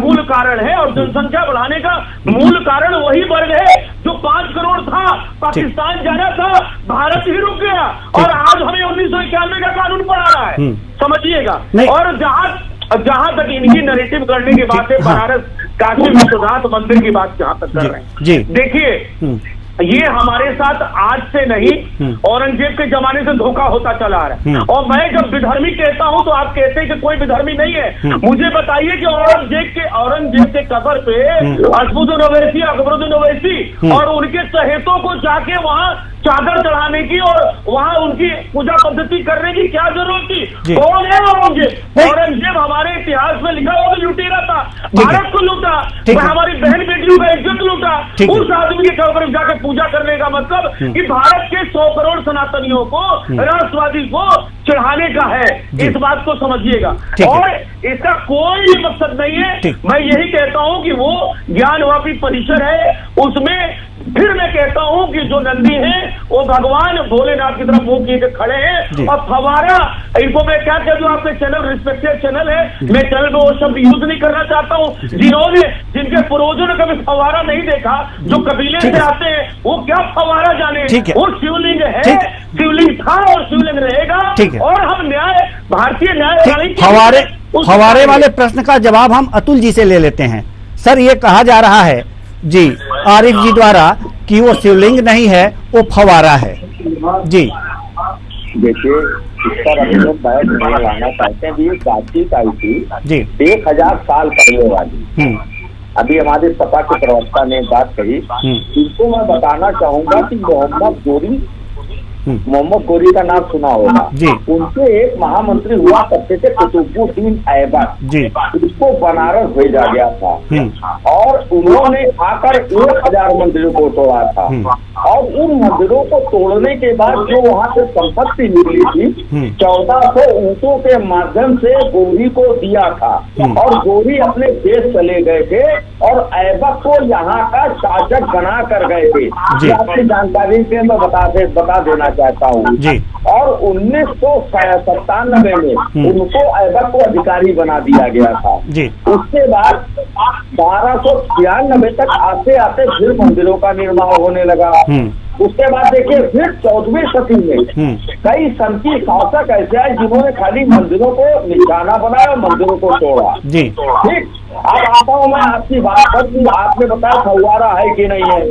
मूल कारण है, और जनसंख्या बढ़ाने का मूल कारण वही वर्ग है जो 5 करोड़ था, पाकिस्तान जाना था, भारत ही रुक गया, और आज हमें 1991 का कानून पढ़ा रहा है। समझिएगा। और जहां तक इनकी नैरेटिव करने की बात है, बनारस काशी विश्वनाथ मंदिर की बात जहां तक कर रहे हैं, देखिए ये हमारे साथ आज से नहीं, औरंगजेब के जमाने से धोखा होता चला आ रहा है। और मैं जब विधर्मी कहता हूं तो आप कहते हैं कि कोई विधर्मी नहीं है। मुझे बताइए कि औरंगजेब के कब्र पे असफुद्दीन ओवैसी, अकबरुद्दीन ओवैसी और उनके चहेतों को जाके वहां चादर चढ़ाने की और वहां उनकी पूजा पद्धति करने की क्या जरूरत थी? कौन है औरंगजेब? औरंगजेब हमारे इतिहास में लिखा हुआ लुटेरा था, भारत को लूटा, हमारी बहन बेटियों का इज्जत लूटा। उस आदमी के कब्र में जाकर पूजा करने का मतलब कि भारत के 100 करोड़ सनातनियों को, राष्ट्रवादी को चढ़ाने का है। इस बात को समझिएगा। और इसका कोई मकसद नहीं है। मैं यही कहता हूं कि वो ज्ञानवापी परिसर है, उसमें फिर मैं कहता हूं कि जो नंदी हैं वो भगवान भोलेनाथ की तरफ मुंह किए खड़े हैं। और फवारा, इनको मैं क्या कह दूं, आपके चैनल रिस्पेक्टेड चैनल है, मैं चैनल में वो शब्द यूज नहीं करना चाहता हूं। जिनके पूर्वजों ने कभी फवारा नहीं देखा, जो कबीले से आते हैं, वो क्या फवारा जाने। वो शिवलिंग है, शिवलिंग था और शिवलिंग रहेगा। और हम भारतीय न्याय फवारे वाले प्रश्न का जवाब हम अतुल जी से ले लेते हैं। सर, ये कहा जा रहा है जी आरिफ जी द्वारा कि वो शिवलिंग नहीं है, वो फवारा है। जी देखिए, इस पर अपने बैठ लाना चाहते हैं। ये बातचीत आई थी जी 1000 साल पहले वाली। अभी हमारे सपा के प्रवक्ता ने बात कही, इनको मैं बताना चाहूंगा कि मोहम्मद गोरी का नाम सुना होगा जी। उनके एक महामंत्री हुआ करते थे कुतुबुद्दीन ऐबक, उसको बनारस भेजा गया था और उन्होंने आकर 1000 मंदिरों को तोड़ा था। और उन मंदिरों को तोड़ने के बाद जो वहाँ से संपत्ति निकली थी 1400 ऊंटों के माध्यम से गोरी को दिया था। और गोरी अपने देश चले गए थे और ऐबक को यहाँ का शासक बना कर गए थे। आपकी जानकारी से मैं बता देना चाहता हूँ जी। और 1997 में उनको ऐबक को अधिकारी बना दिया गया था जी। उसके बाद 1296 तक आते आते फिर मंदिरों का निर्माण होने लगा। उसके बाद देखिए फिर 14वीं सदी में कई संती शासक ऐसे आए जिन्होंने खाली मंदिरों को निशाना बनाया और मंदिरों को तोड़ा जी। ठीक, अब आता हूँ मैं आपकी बात पर। आपने बताया फव्वारा है कि नहीं है।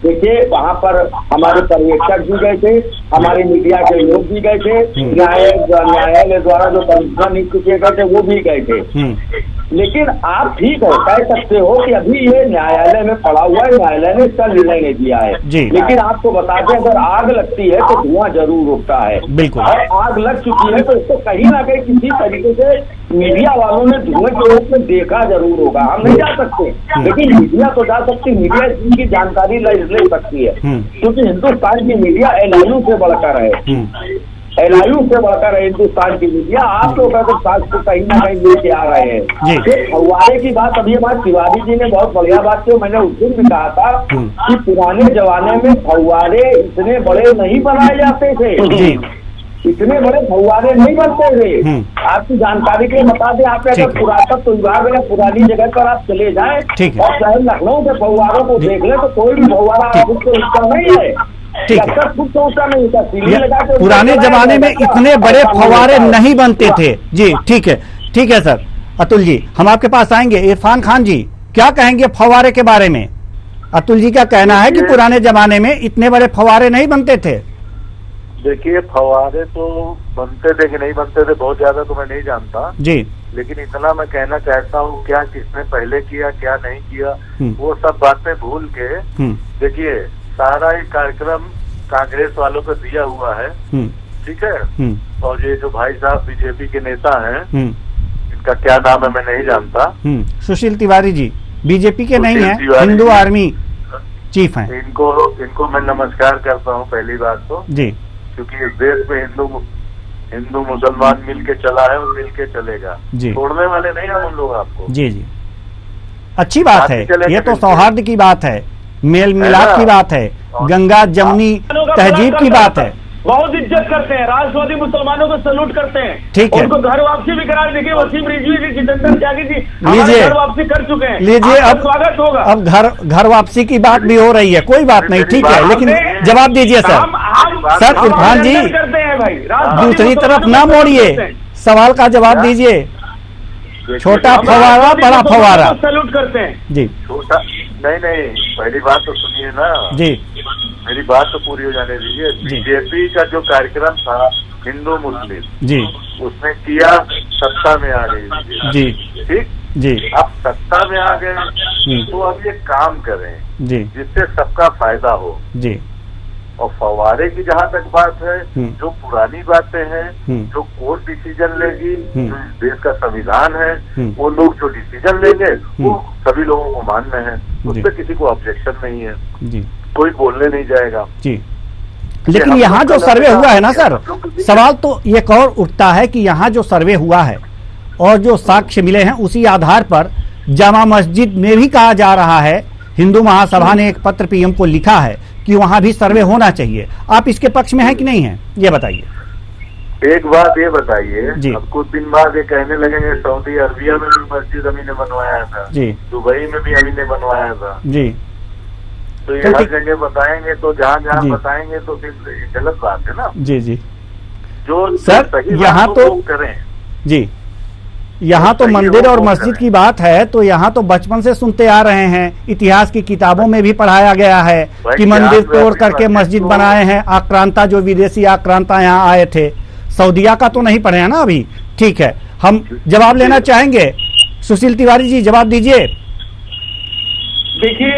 देखिए, वहाँ पर हमारे पर्यवेक्षक भी गए थे, हमारे मीडिया के लोग भी गए थे, न्यायालय द्वारा जो कमिश्नर नियुक्त किए गए थे वो भी गए थे। लेकिन आप ठीक है कह सकते हो कि अभी ये न्यायालय में पड़ा हुआ है, न्यायालय ने इसका निर्णय नहीं दिया है। लेकिन आपको बता दें अगर आग लगती है तो धुआं जरूर उठता है। बिल्कुल। और आग लग चुकी है तो इसको कहीं ना कहीं किसी तरीके से मीडिया वालों ने धुएं के रूप में देखा जरूर होगा। हम नहीं जा सकते, लेकिन मीडिया तो जा सकती, मीडिया इसकी जानकारी ले सकती है, क्योंकि हिंदुस्तान की मीडिया एलआईयू से बढ़कर है, एलआईयू से बढ़कर है हिंदुस्तान की मीडिया। आप लोग अगर साथ को कहीं ना कहीं लेके आ रहे हैं। फव्वारे की बात अभी हमारे तिवारी जी ने बहुत बढ़िया बात की, मैंने उस दिन भी कहा था कि पुराने जमाने में फव्वारे इतने बड़े नहीं बनाए जाते थे, इतने बड़े फव्वारे नहीं बनते थे। आपकी जानकारी के लिए बता दें, आप अगर पुरातत्व विभाग में पुरानी जगह पर आप चले जाएं और चाहे लखनऊ के फव्वारों को देख लें तो कोई भी फव्वारा आपको उसका नहीं है। ठीक है, पुराने जमाने में इतने बड़े फव्वारे नहीं बनते थे। जी ठीक है सर। अतुल जी हम आपके पास आएंगे। इरफान खान जी क्या कहेंगे फव्वारे के बारे में? अतुल जी का कहना है कि पुराने जमाने में इतने बड़े फव्वारे नहीं बनते थे। देखिए फव्वारे तो बनते थे कि नहीं बनते थे बहुत ज्यादा तो मैं नहीं जानता जी, लेकिन इतना मैं कहना चाहता हूँ क्या किसने पहले किया क्या नहीं किया वो सब बातें भूल के देखिए सारा एक कार्यक्रम कांग्रेस वालों को दिया हुआ है, ठीक है। और ये जो भाई साहब बीजेपी के नेता हैं इनका क्या नाम है मैं नहीं जानता, सुशील तिवारी जी बीजेपी के नहीं है, हिंदू आर्मी चीफ हैं। इनको मैं नमस्कार करता हूँ पहली बात तो जी, क्योंकि इस देश में हिंदू मुसलमान मिलके चला है और मिलके चलेगा, छोड़ने वाले नहीं हम उन लोग आपको। जी अच्छी बात है, ये तो सौहार्द की बात है, मेल मिलाप की बात है, गंगा जमुनी तहजीब की बात है। बहुत इज्जत करते हैं, राष्ट्रवादी मुसलमानों को सैल्यूट करते हैं, ठीक है। उनको घर वापसी भी करा। देखिए वसीम रिजवी जी, जितेंद्र त्यागी जी लीजिए घर वापसी कर चुके हैं, लीजिए अब स्वागत होगा। अब घर वापसी की बात भी हो रही है, कोई बात नहीं, ठीक है, लेकिन जवाब दीजिए सर। सर इरफान जी करते हैं भाई, दूसरी तरफ ना मोड़िए, सवाल का जवाब दीजिए। छोटा फव्वारा बड़ा फव्वारा सैल्यूट करते हैं जी। छोटा नहीं पहली बात तो सुनिए ना जी, मेरी बात तो पूरी हो जाने दीजिए। बीजेपी का जो कार्यक्रम था हिंदू मुस्लिम जी उसने किया, सत्ता में आ गई जी, ठीक जी। अब सत्ता में आ गए तो अब ये काम करें जी जिससे सबका फायदा हो जी। और फव्वारे की जहाँ तक बात है जो पुरानी बातें हैं जो कोर्ट डिसीजन लेगी, जो इस देश का संविधान है वो लोग जो डिसीजन लेंगे वो सभी लोगों को मानना है, उस पर किसी को ऑब्जेक्शन नहीं है जी, कोई बोलने नहीं जाएगा जी। लेकिन यहाँ जो सर्वे हुआ है ना सर, सवाल तो ये और उठता है कि यहाँ जो सर्वे हुआ है और जो साक्ष्य मिले हैं उसी आधार पर जामा मस्जिद में भी कहा जा रहा है, हिंदू महासभा ने एक पत्र पीएम को लिखा है कि वहां भी सर्वे होना चाहिए। आप इसके पक्ष में हैं कि नहीं है, ये बताइए। एक बात ये बताइए, अब कुछ दिन बाद ये कहने लगेंगे सऊदी अरबिया में भी मस्जिद अमी ने बनवाया था जी, दुबई में भी अमी ने बनवाया था जी, तो ये हर जगह बताएंगे तो जहाँ बताएंगे तो फिर गलत बात है ना जी। जो सर यहाँ तो करें जी, यहाँ तो मंदिर और मस्जिद की बात है तो यहाँ तो बचपन से सुनते आ रहे हैं, इतिहास की किताबों में भी पढ़ाया गया है कि मंदिर तोड़ करके मस्जिद बनाए हैं आक्रांता, जो विदेशी आक्रांता यहाँ आए थे। सऊदिया का तो नहीं पढ़े हैं ना अभी, ठीक है। हम जवाब लेना चाहेंगे, सुशील तिवारी जी जवाब दीजिए। देखिए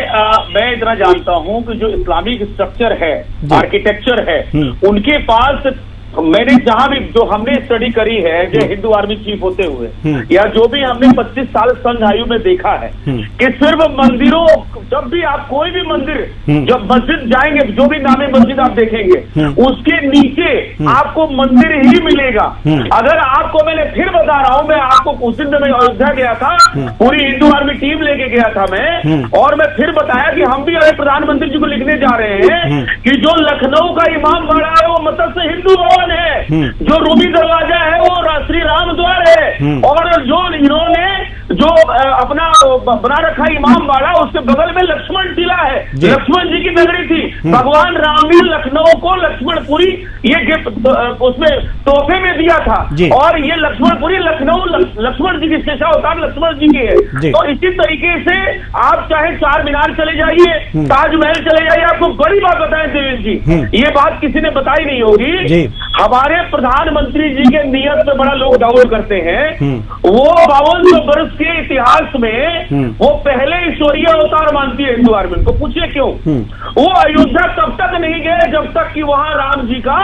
मैं इतना जानता हूं कि जो इस्लामिक स्ट्रक्चर है, आर्किटेक्चर है, उनके पास मैंने जहां भी जो हमने स्टडी करी है जो हिंदू आर्मी चीफ होते हुए या जो भी हमने 25 साल संघ आयु में देखा है कि सिर्फ मंदिरों, जब भी आप कोई भी मंदिर जब मस्जिद जाएंगे, जो भी नामी मस्जिद आप देखेंगे उसके नीचे आपको मंदिर ही मिलेगा। अगर आपको मैंने फिर बता रहा हूं, मैं आपको उस दिन मैं अयोध्या गया था, पूरी हिंदू आर्मी टीम लेके गया था मैं, और मैं फिर बताया कि हम भी अगर प्रधानमंत्री जी को लिखने जा रहे हैं कि जो लखनऊ का इमाम बाड़ा है वो मतलब से हिंदू भवन है, जो रूबी दरवाजा है वो श्री राम द्वार है, और जो इन्होंने जो अपना बना रखा इमाम बाड़ा उसके बगल में लक्ष्मण टीला है, लक्ष्मण जी की नगरी थी, भगवान राम ने लखनऊ को लक्ष्मणपुरी ये गिफ्ट उसमें तोहफे में दिया था। जी। और ये लक्ष्मणपुरी लखनऊ लक्ष्मण जी की शेषावतार लक्ष्मण जी की है। तो इसी तरीके से आप चाहे चार मीनार चले जाइए, ताजमहल चले जाइए, आपको बड़ी बात बताएं देवेश जी, ये बात किसी ने बताई नहीं होगी, हमारे प्रधानमंत्री जी के नियत पे बड़ा लोग डाउट करते हैं। वो 52 वर्ष के इतिहास में वो पहले ईश्वरीय अवतार मानती है हिंदू आर्मी को। पूछिए क्यों? वो अयोध्या तब तक नहीं गए जब तक कि वहां राम जी का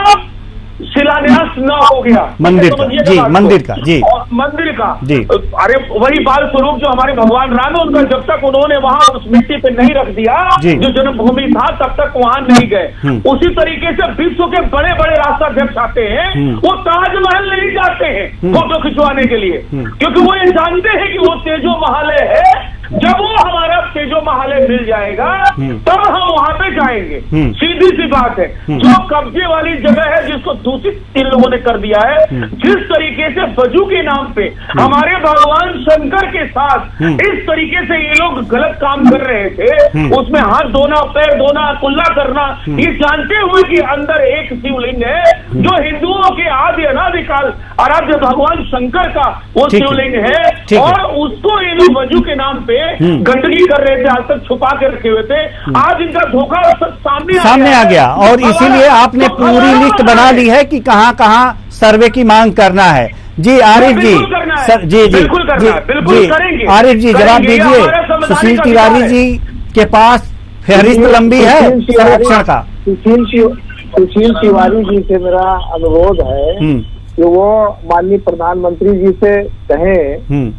शिलान्यास न हो गया, मंदिर का। जी, मंदिर का। जी, मंदिर का। जी। अरे वही बाल स्वरूप जो हमारे भगवान राम है, उनका जब तक उन्होंने वहां उस मिट्टी पे नहीं रख दिया जो जन्मभूमि था, तब तक वहां नहीं गए। उसी तरीके से विश्व के बड़े बड़े राष्ट्राध्यक्ष आते हैं, वो ताजमहल नहीं जाते हैं फोटो खिंचवाने के लिए, क्योंकि वो ये जानते हैं कि वो तेजो महालय है। जब वो हमारा तेजो महालय मिल जाएगा तब हम वहां पे जाएंगे। सीधी सी बात है। जो कब्जे वाली जगह है जिसको दूषित इन लोगों ने कर दिया है, जिस तरीके से वजू के नाम पे हमारे भगवान शंकर के साथ इस तरीके से ये लोग गलत काम कर रहे थे, उसमें हाथ धोना, पैर धोना, कुल्ला करना, ये जानते हुए कि अंदर एक शिवलिंग है जो हिंदुओं के आदि अनादिकाल आराध्य भगवान शंकर का वो शिवलिंग है, और उसको ये लोग वजू के नाम पे गंदगी कर रहे थे, आज तक छुपा के रखे हुए थे। आज इनका धोखा सामने आ गया, और इसीलिए आपने पूरी लिस्ट बना ली है कि कहां कहां सर्वे की मांग करना है। जी आरिफ जी, जी जी जी आरिफ जी जवाब दीजिए। सुशील तिवारी जी के पास फहरिस्त लंबी है सर्वेक्षण का। सुशील तिवारी जी से मेरा अनुरोध है कि वो माननीय प्रधानमंत्री जी से कहें,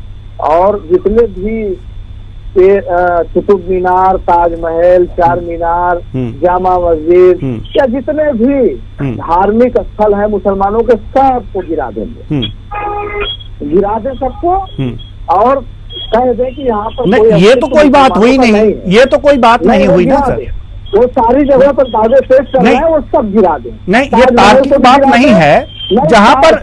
और जितने भी कुतुब मीनार, ताजमहल, चार मीनार, जामा मस्जिद या जितने भी धार्मिक स्थल हैं मुसलमानों के, सबको गिरा देंगे, गिरा दे सबको, और कह दे कि यहाँ पर ये तो कोई बात हुई नहीं, ये तो कोई बात नहीं हुई ना सर। वो सारी जगह पर दावे पेश कर रहे हैं, वो सब गिरा दे। नहीं, ये तार्किक बात नहीं है। जहाँ पर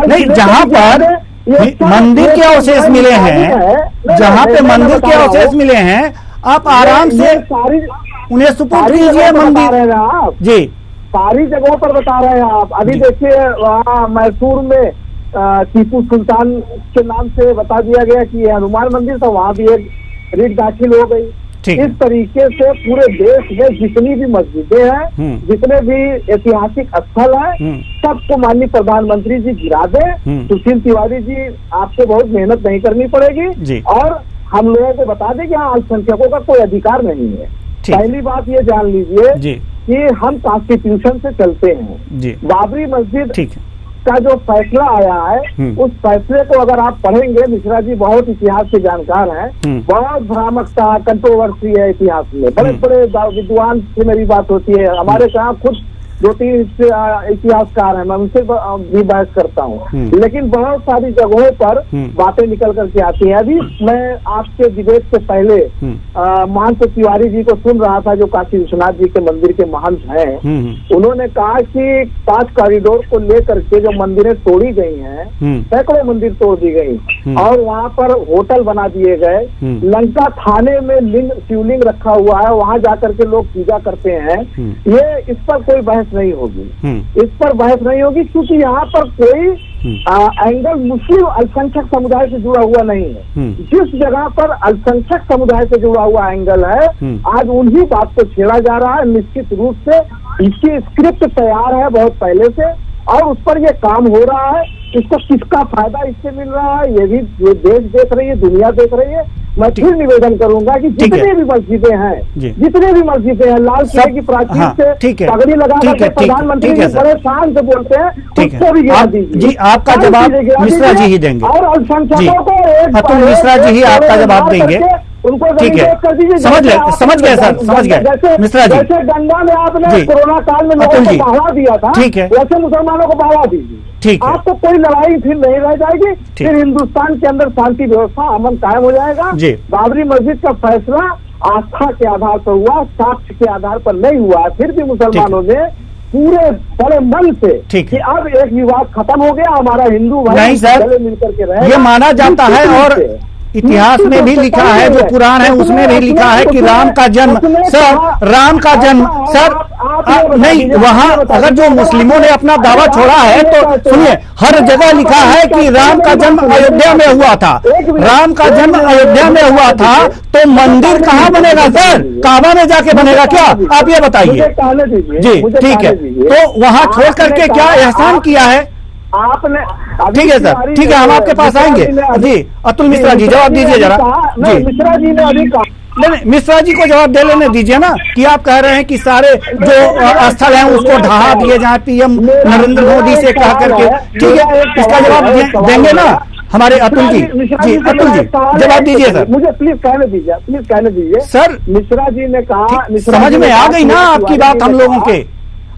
नहीं, जहाँ पर मंदिर के अवशेष मिले हैं, जहाँ पे मंदिर के अवशेष मिले हैं, आप आराम से उन्हें सुपुर्द कीजिए मंदिर। आप जी, सारी जगहों पर बता रहे हैं आप। अभी देखिए वहाँ मैसूर में टीपू सुल्तान के नाम से बता दिया गया कि ये हनुमान मंदिर था, वहाँ भी एक रिट दाखिल हो गई। इस तरीके से पूरे देश में जितनी भी मस्जिदें हैं, जितने भी ऐतिहासिक स्थल हैं, सबको माननीय प्रधानमंत्री जी गिरा दें। सुशील तिवारी जी, आपको बहुत मेहनत नहीं करनी पड़ेगी, और हम लोगों को बता दें कि यहाँ अल्पसंख्यकों का कोई अधिकार नहीं है। पहली बात ये जान लीजिए कि हम कॉन्स्टिट्यूशन से चलते हैं। बाबरी मस्जिद का जो फैसला आया है, उस फैसले को अगर आप पढ़ेंगे, मिश्रा जी बहुत इतिहास के जानकार हैं, बहुत भ्रामक था, कंट्रोवर्सी है इतिहास में, बड़े बड़े विद्वान से मेरी बात होती है, हमारे यहाँ खुद 2-3 इतिहासकार हैं, मैं उनसे भी बहस करता हूँ, लेकिन बहुत सारी जगहों पर बातें निकल करके आती हैं। अभी मैं आपके डिबेट से पहले महंत तिवारी जी को सुन रहा था, जो काशी विश्वनाथ जी के मंदिर के महंत हैं। उन्होंने कहा कि 5 कॉरिडोर को लेकर के जो मंदिरें तोड़ी गई हैं, सैकड़ों मंदिर तोड़ दी गई, और वहाँ पर होटल बना दिए गए। लंका थाने में शिवलिंग रखा हुआ है, वहाँ जाकर के लोग पूजा करते हैं। ये इस पर कोई बहस नहीं होगी, इस पर बहस नहीं होगी, क्योंकि यहाँ पर कोई एंगल मुस्लिम अल्पसंख्यक समुदाय से जुड़ा हुआ नहीं है। जिस जगह पर अल्पसंख्यक समुदाय से जुड़ा हुआ एंगल है, आज उन्हीं बात को छेड़ा जा रहा है। निश्चित रूप से इसकी स्क्रिप्ट तैयार है बहुत पहले से, और उस पर ये काम हो रहा है। इसको किसका फायदा इससे मिल रहा है, ये देश देख रही है, दुनिया देख रही है। मैं फिर निवेदन करूंगा कि जितने भी मस्जिदें हैं, लाल किले की प्राचीर से पगड़ी लगा करके प्रधानमंत्री जी बड़े शान से बोलते हैं, उसको भी गिरा दीजिए। जी, आपका जवाब मिश्रा जी ही देंगे, और अल्पसंख्यकों को अतुल मिश्रा जी ही आपका जवाब देंगे। उनको ठीक है, समझ गए सर, समझ गए मिश्रा जी। जैसे गंगा में आपने कोरोना काल में लोगों को बहावा दिया था, ठीक है, वैसे मुसलमानों को बहावा दीजिए। ठीक है, आपको कोई लड़ाई फिर नहीं रह जाएगी, फिर हिंदुस्तान के अंदर शांति व्यवस्था, अमन कायम हो जाएगा। बाबरी मस्जिद का फैसला आस्था के आधार पर हुआ, साक्ष्य के आधार पर नहीं हुआ। फिर भी मुसलमानों ने पूरे बड़े मन से कि अब एक विवाद खत्म हो गया, हमारा हिंदू भाई गले मिलकर के रहे, ये माना जाता है। और इतिहास में भी लिखा है, जो पुराण है उसमें भी लिखा है कि राम का जन्म, सर राम का जन्म, सर नहीं, वहाँ अगर जो मुस्लिमों ने अपना दावा छोड़ा है तो सुनिए, हर जगह लिखा है कि राम का जन्म अयोध्या में हुआ था। राम का जन्म अयोध्या में हुआ था तो मंदिर कहाँ बनेगा सर? काबा में जाके बनेगा क्या? आप ये बताइए जी। ठीक है, तो वहाँ छोड़ करके क्या एहसान किया है आपने? ठीक है सर, ठीक है, हम आपके पास आएंगे जी। अतुल मिश्रा जी जवाब दीजिए जरा जी। मिश्रा जी ने अभी कहा, नहीं, मिश्रा जी को जवाब दे लेने दीजिए ना, कि आप कह रहे हैं कि सारे जो स्थल हैं उसको ढहा दिए जाए पीएम नरेंद्र मोदी से कह करके। ठीक है, इसका जवाब देंगे ना हमारे अतुल जी? जी अतुल जी जवाब दीजिए सर। मुझे प्लीज कहने दीजिए सर। मिश्रा जी ने कहा, समझ में आ गई ना आपकी बात हम लोगों के?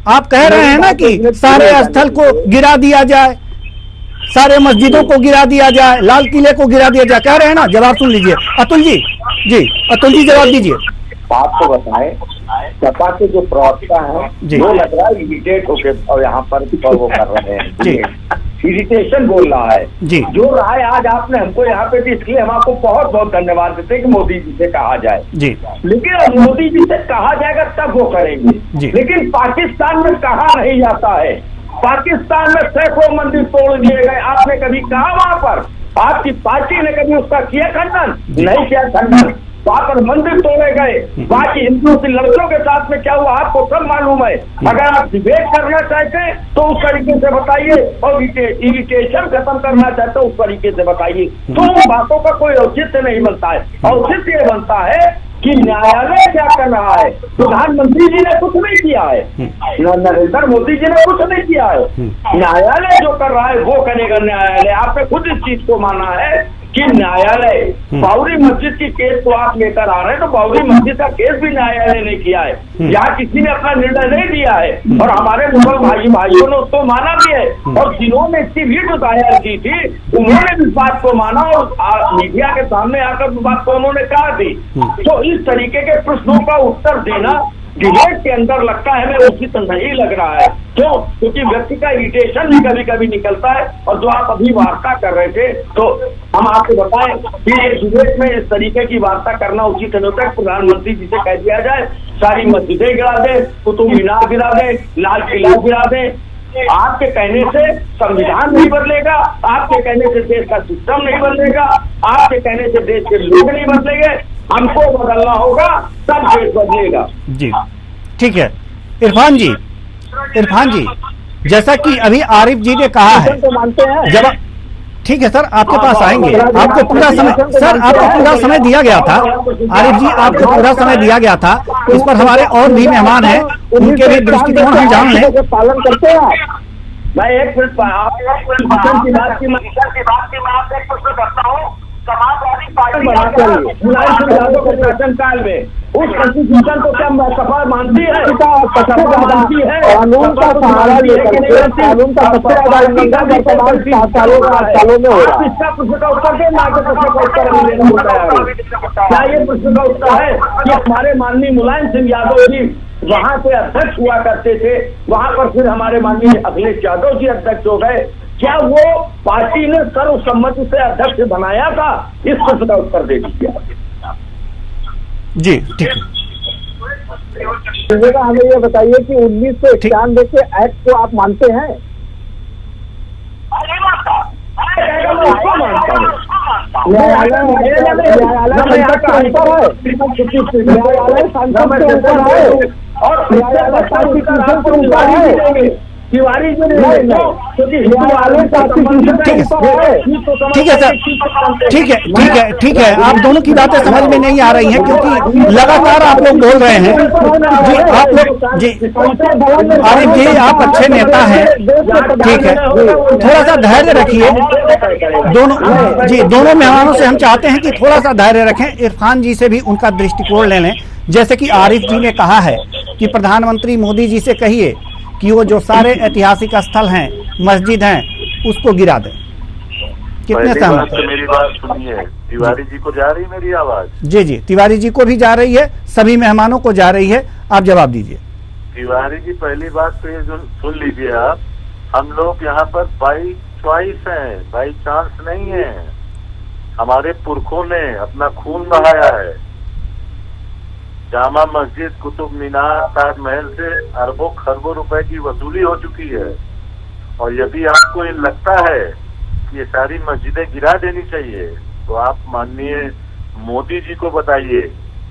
आप कह रहे हैं ना कि सारे स्थल को गिरा दिया जाए, सारे मस्जिदों को गिरा दिया जाए, लाल किले को गिरा दिया जाए, कह रहे हैं ना? जवाब सुन लीजिए अतुल जी। जी अतुल जी जवाब दीजिए। आपको बताएं, सपा के जो प्रवक्ता हैं वो लग रहा है इरिटेट होके और यहाँ पर वो कर रहे हैं जी, इरिटेशन बोल रहा है जी। जो राय आज आपने हमको यहाँ पे दी, इसलिए हम आपको बहुत बहुत धन्यवाद देते हैं कि मोदी जी से कहा जाए जी। लेकिन अब मोदी जी से कहा जाएगा तब वो करेंगे जी। लेकिन पाकिस्तान में कहा नहीं जाता है। पाकिस्तान में सैकड़ों मंदिर तोड़ दिए गए, आपने कभी कहा वहां पर? आपकी पार्टी ने कभी उसका किया खंडन? नहीं किया खंडन। वहां पर मंदिर तोड़े गए, बाकी हिंदू लड़कों के साथ में क्या हुआ आपको सब मालूम है। अगर आप डिबेट करना चाहते हैं तो उस तरीके से बताइए, और इरिटेशन खत्म करना चाहते हो उस तरीके से बताइए, तो उन बातों का कोई औचित्य नहीं बनता है। औचित्य ये बनता है कि न्यायालय क्या कर रहा है। प्रधानमंत्री जी ने कुछ नहीं किया है, नरेंद्र मोदी जी ने कुछ नहीं किया है, न्यायालय जो कर रहा है वो करेगा न्यायालय। आपने खुद इस चीज को माना है कि न्यायालय, बाबरी मस्जिद की केस को आप लेकर आ रहे हैं, तो बाबरी मस्जिद का केस भी न्यायालय ने किया है, यहाँ किसी ने अपना निर्णय नहीं दिया है। और हमारे मुसलमान भाइयों ने उसको माना भी है, और जिन्होंने इसकी वीडियो दायर की थी उन्होंने भी बात को माना और मीडिया के सामने आकर बात को उन्होंने कहा थी। तो इस तरीके के प्रश्नों का उत्तर देना डिबेट के अंदर लगता है हमें उचित नहीं लग रहा है। क्यों? क्योंकि व्यक्ति का इरिटेशन भी कभी कभी निकलता है। और जो आप अभी वार्ता कर रहे थे, तो हम आपको बताएं कि ये डिबेट में इस तरीके की वार्ता करना उचित नहीं होता है। प्रधानमंत्री जी से कह दिया जाए सारी मस्जिदें गिरा दे, कुतुब मीनार गिरा दे, लाल किला गिरा दे। आपके कहने से संविधान नहीं बदलेगा, आपके कहने से देश का सिस्टम नहीं बदलेगा, आपके कहने से देश के लोग नहीं बदलेंगे। हमको बदलना होगा तब देश बदलेगा जी। ठीक है इरफान जी, जैसा कि अभी आरिफ जी ने कहा है, तो मानते हैं जब ठीक है सर आपके पास आएंगे, आपको पूरा समय सर आपको पूरा समय दिया गया था। आरिफ जी आपको पूरा समय दिया गया था, इस पर हमारे और भी मेहमान हैं, उनके भी दृष्टिकोण हम जान लें। पालन करते हैं आप। मैं एक मिनट की बात की मैं आपसे एक प्रश्न करता हूँ। समाजवादी पार्टी मुलायम सिंह यादव के शासनकाल में उस कॉन्स्टिट्यूशन को क्या सपा मानती है? मानती है कानून का सहारा लेकर, कानून का सबसे ज्यादा उल्लंघन वर्तमान 7 सालों में हो रहा है। इसका प्रश्न का उत्तर दें, ना कि प्रश्न का उत्तर नहीं देना होता है। क्या ये प्रश्न का उत्तर है कि हमारे माननीय मुलायम सिंह यादव जी वहां से अध्यक्ष हुआ करते थे, वहां पर फिर हमारे माननीय अखिलेश यादव जी अध्यक्ष हो गए, क्या वो पार्टी ने सर्वसम्मति से अध्यक्ष बनाया था? इस प्रश्न का उत्तर दे दीजिए जी। ठीक है, हमें ये बताइए कि 1991 के एक्ट को आप मानते हैं? तिवारी जी ने ठीक है सर, ठीक है आप दोनों की बातें समझ में नहीं आ रही हैं, क्योंकि लगातार आप लोग बोल रहे हैं जी। आप लोग जी आरिफ जी आप अच्छे नेता हैं, ठीक है, थोड़ा सा धैर्य रखिए। दोनों मेहमानों से हम चाहते हैं कि थोड़ा सा धैर्य रखें, इरफान जी से भी उनका दृष्टिकोण ले लें। जैसे कि आरिफ जी ने कहा है कि प्रधानमंत्री मोदी जी से कहिए कि वो जो सारे ऐतिहासिक स्थल हैं, मस्जिद हैं, उसको गिरा दें। कितने सहमत हैं? मेरी बात सुनिए, तिवारी जी को जा रही मेरी आवाज? जी तिवारी जी को भी जा रही है, सभी मेहमानों को जा रही है, आप जवाब दीजिए। तिवारी जी पहली बात तो ये सुन लीजिए आप, हम लोग यहाँ पर बाई चॉइस हैं, बाई चांस नहीं है। हमारे पुरखों ने अपना खून बहाया है। जामा मस्जिद, कुतुब मीनार, ताजमहल से अरबों खरबों रुपए की वसूली हो चुकी है। और यदि आपको ये लगता है कि ये सारी मस्जिदें गिरा देनी चाहिए, तो आप माननीय मोदी जी को बताइए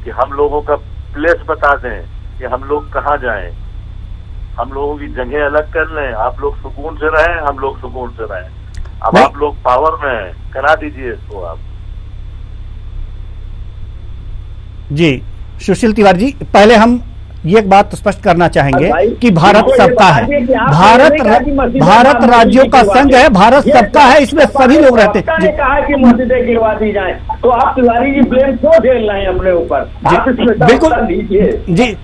कि हम लोगों का प्लेस बता दें कि हम लोग कहाँ जाएं। हम लोगों की जगह अलग कर लें, आप लोग सुकून से रहें, हम लोग सुकून से रहें। अब आप लोग पावर में हैं, करा दीजिए इसको आप। जी सुशील तिवारी जी, पहले हम ये एक बात स्पष्ट करना चाहेंगे कि भारत सबका है, भारत राज्यों का संघ है, भारत सबका है, इसमें सभी लोग रहते हैं। ने कहा कि मस्जिदें गिरवा दी जाएं, तो आप तिवारी जी ब्लेम क्यों झेल रहे हैं अपने ऊपर? बिल्कुल जी,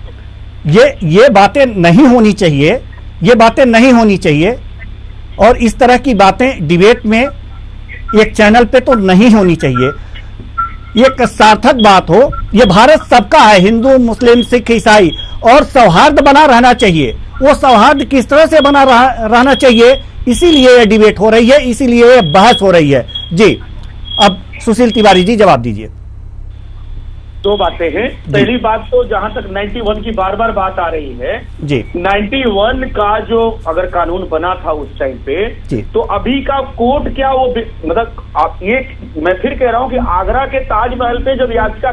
ये बातें नहीं होनी चाहिए, ये बातें नहीं होनी चाहिए। और इस तरह की बातें डिबेट में एक चैनल पे तो नहीं होनी चाहिए। एक सार्थक बात हो, ये भारत सबका है, हिंदू मुस्लिम सिख ईसाई, और सौहार्द बना रहना चाहिए। वो सौहार्द किस तरह से बना रहना चाहिए, इसीलिए ये डिबेट हो रही है, इसीलिए ये बहस हो रही है। जी अब सुशील तिवारी जी जवाब दीजिए। दो बातें हैं। पहली बात तो जहां तक 91 की बार बार बात आ रही है जी, 91 का जो अगर कानून बना था उस टाइम पे, तो अभी का कोर्ट क्या वो मतलब आप ये, मैं फिर कह रहा हूं कि आगरा के ताजमहल पे जब याचिका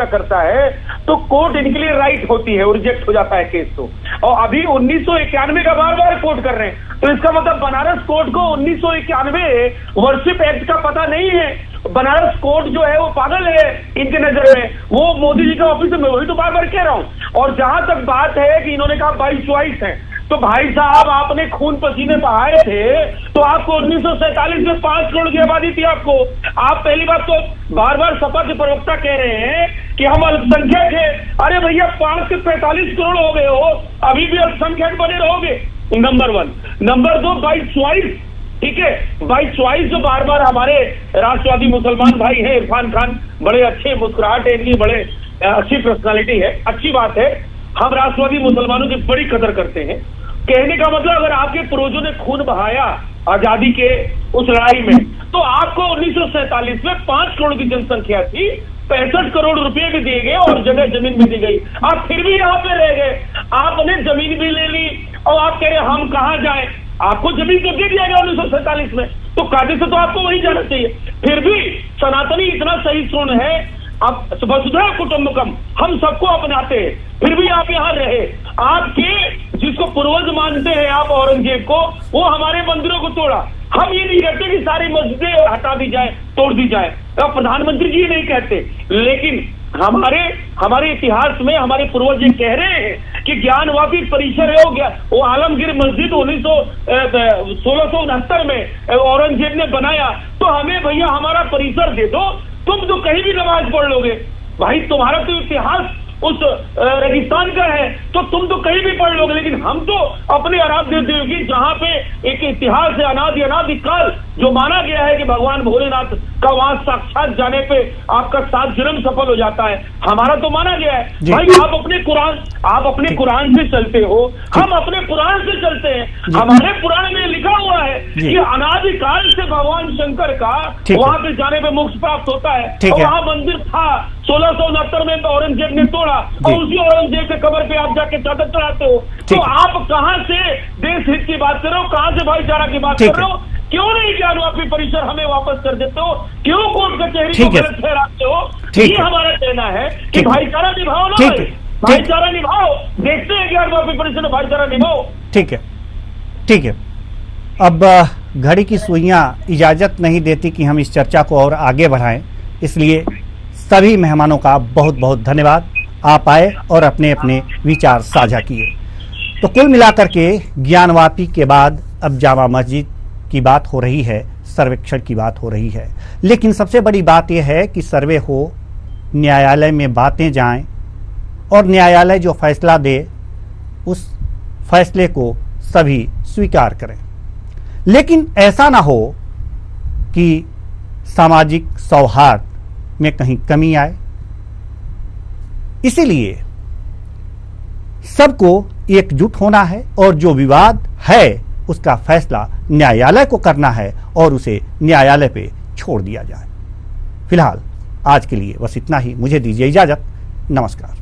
करता है तो कोर्ट इनके लिए राइट होती है, रिजेक्ट हो जाता है केस तो। और अभी 1991 का बार बार कोर्ट कर रहे हैं, तो इसका मतलब बनारस कोर्ट को 1991 वर्शिप एक्ट का पता नहीं है। बनारस कोर्ट जो है वो पागल है इनके नजर में, वो मोदी जी का ऑफिस में, वही तो बार बार कह रहा हूं। और जहां तक बात है कि इन्होंने कहा 22 चॉइस है, तो भाई साहब आपने खून पसीने बहाए थे, तो आपको 1947 में 5 करोड़ की आबादी थी आपको। आप पहली बात तो बार बार सपा के प्रवक्ता कह रहे हैं कि हम अल्पसंख्यक है। अरे भैया 5 से 45 करोड़ हो गए हो, अभी भी अल्पसंख्यक बने रहोगे। नंबर 1। नंबर 2, 22 चॉइस, ठीक है, 22 चॉइस जो बार बार हमारे राष्ट्रवादी मुसलमान भाई हैं, इरफान खान, बड़े अच्छे मुस्कुराहट है इनकी, बड़े अच्छी पर्सनालिटी है, अच्छी बात है। हम राष्ट्रवादी मुसलमानों की बड़ी कदर करते हैं। कहने का मतलब अगर आपके पूर्वजों ने खून बहाया आजादी के उस लड़ाई में, तो आपको 1947 में 5 करोड़ की जनसंख्या थी, 65 करोड़ रुपए भी दिए गए और जगह जमीन भी दी गई। आप फिर भी यहाँ पे रह गए, आपने जमीन भी ले ली और आप कह रहे हम कहाँ जाए। आपको जमीन तो दे दिया गया 1947 में, तो कायदे से तो आपको वहीं जाना चाहिए। फिर भी सनातनी इतना सही सुन है, अब वसुधैव कुटुंबकम, हम सबको अपनाते हैं, फिर भी आप यहाँ रहे। आपके जिसको पूर्वज मानते हैं आप औरंगजेब को, वो हमारे मंदिरों को तोड़ा। हम ये नहीं कहते कि सारी मस्जिदें हटा दी जाए, तोड़ दी जाए, प्रधानमंत्री जी नहीं कहते, लेकिन हमारे इतिहास में हमारे पूर्वज ये कह रहे हैं कि ज्ञानवापी परिसर है, हो गया वो आलमगीर मस्जिद 1669 में औरंगजेब ने बनाया, तो हमें भैया हमारा परिसर दे दो, तुम तो कहीं भी नमाज पढ़ लोगे भाई, तुम्हारा तो इतिहास उस रेगिस्तान का है, तो तुम तो कहीं भी पढ़ लोगे। लेकिन हम तो अपने आराध्य देव की, जहां पे एक इतिहास है अनादिकाल जो माना गया है कि भगवान भोलेनाथ का वहां साक्षात जाने पे आपका 7 जन्म सफल हो जाता है, हमारा तो माना गया है भाई। आप अपने कुरान से चलते हो, हम अपने पुराण से चलते हैं। हमारे पुराण में लिखा हुआ है कि अनादिकाल से भगवान शंकर का वहां पे जाने पे मोक्ष प्राप्त होता है, और वहां मंदिर था। 1669 में औरंगजेब ने तोड़ा, और उसी औरंगजेब के कब्र पे आप जाके चादर चढ़ाते हो। तो आप कहां से देश हित की बात कर रहे हो, कहां से भाईचारा की बात कर रहे हो? क्यों नहीं ज्ञानवापी परिसर हमें वापस कर देते हो? क्यों कोर्ट कचहरी को गलत ठहराते हो? ये हमारा कहना है कि भाईचारा निभाओ ना, भाईचारा निभाओ, देखते हैं ज्ञानवापी परिसर में भाईचारा निभाओ। ठीक है। अब घड़ी की सुइयां इजाजत नहीं देती कि हम इस चर्चा को और आगे बढ़ाएं, इसलिए सभी मेहमानों का बहुत बहुत धन्यवाद। आप आए और अपने अपने विचार साझा किए। तो कुल मिलाकर के ज्ञानवापी के बाद अब जामा मस्जिद की बात हो रही है, सर्वेक्षण की बात हो रही है, लेकिन सबसे बड़ी बात यह है कि सर्वे हो, न्यायालय में बातें जाएं और न्यायालय जो फैसला दे उस फैसले को सभी स्वीकार करें। लेकिन ऐसा ना हो कि सामाजिक सौहार्द में कहीं कमी आए। इसीलिए सबको एकजुट होना है और जो विवाद है उसका फैसला न्यायालय को करना है और उसे न्यायालय पे छोड़ दिया जाए। फिलहाल आज के लिए बस इतना ही। मुझे दीजिए इजाजत। नमस्कार।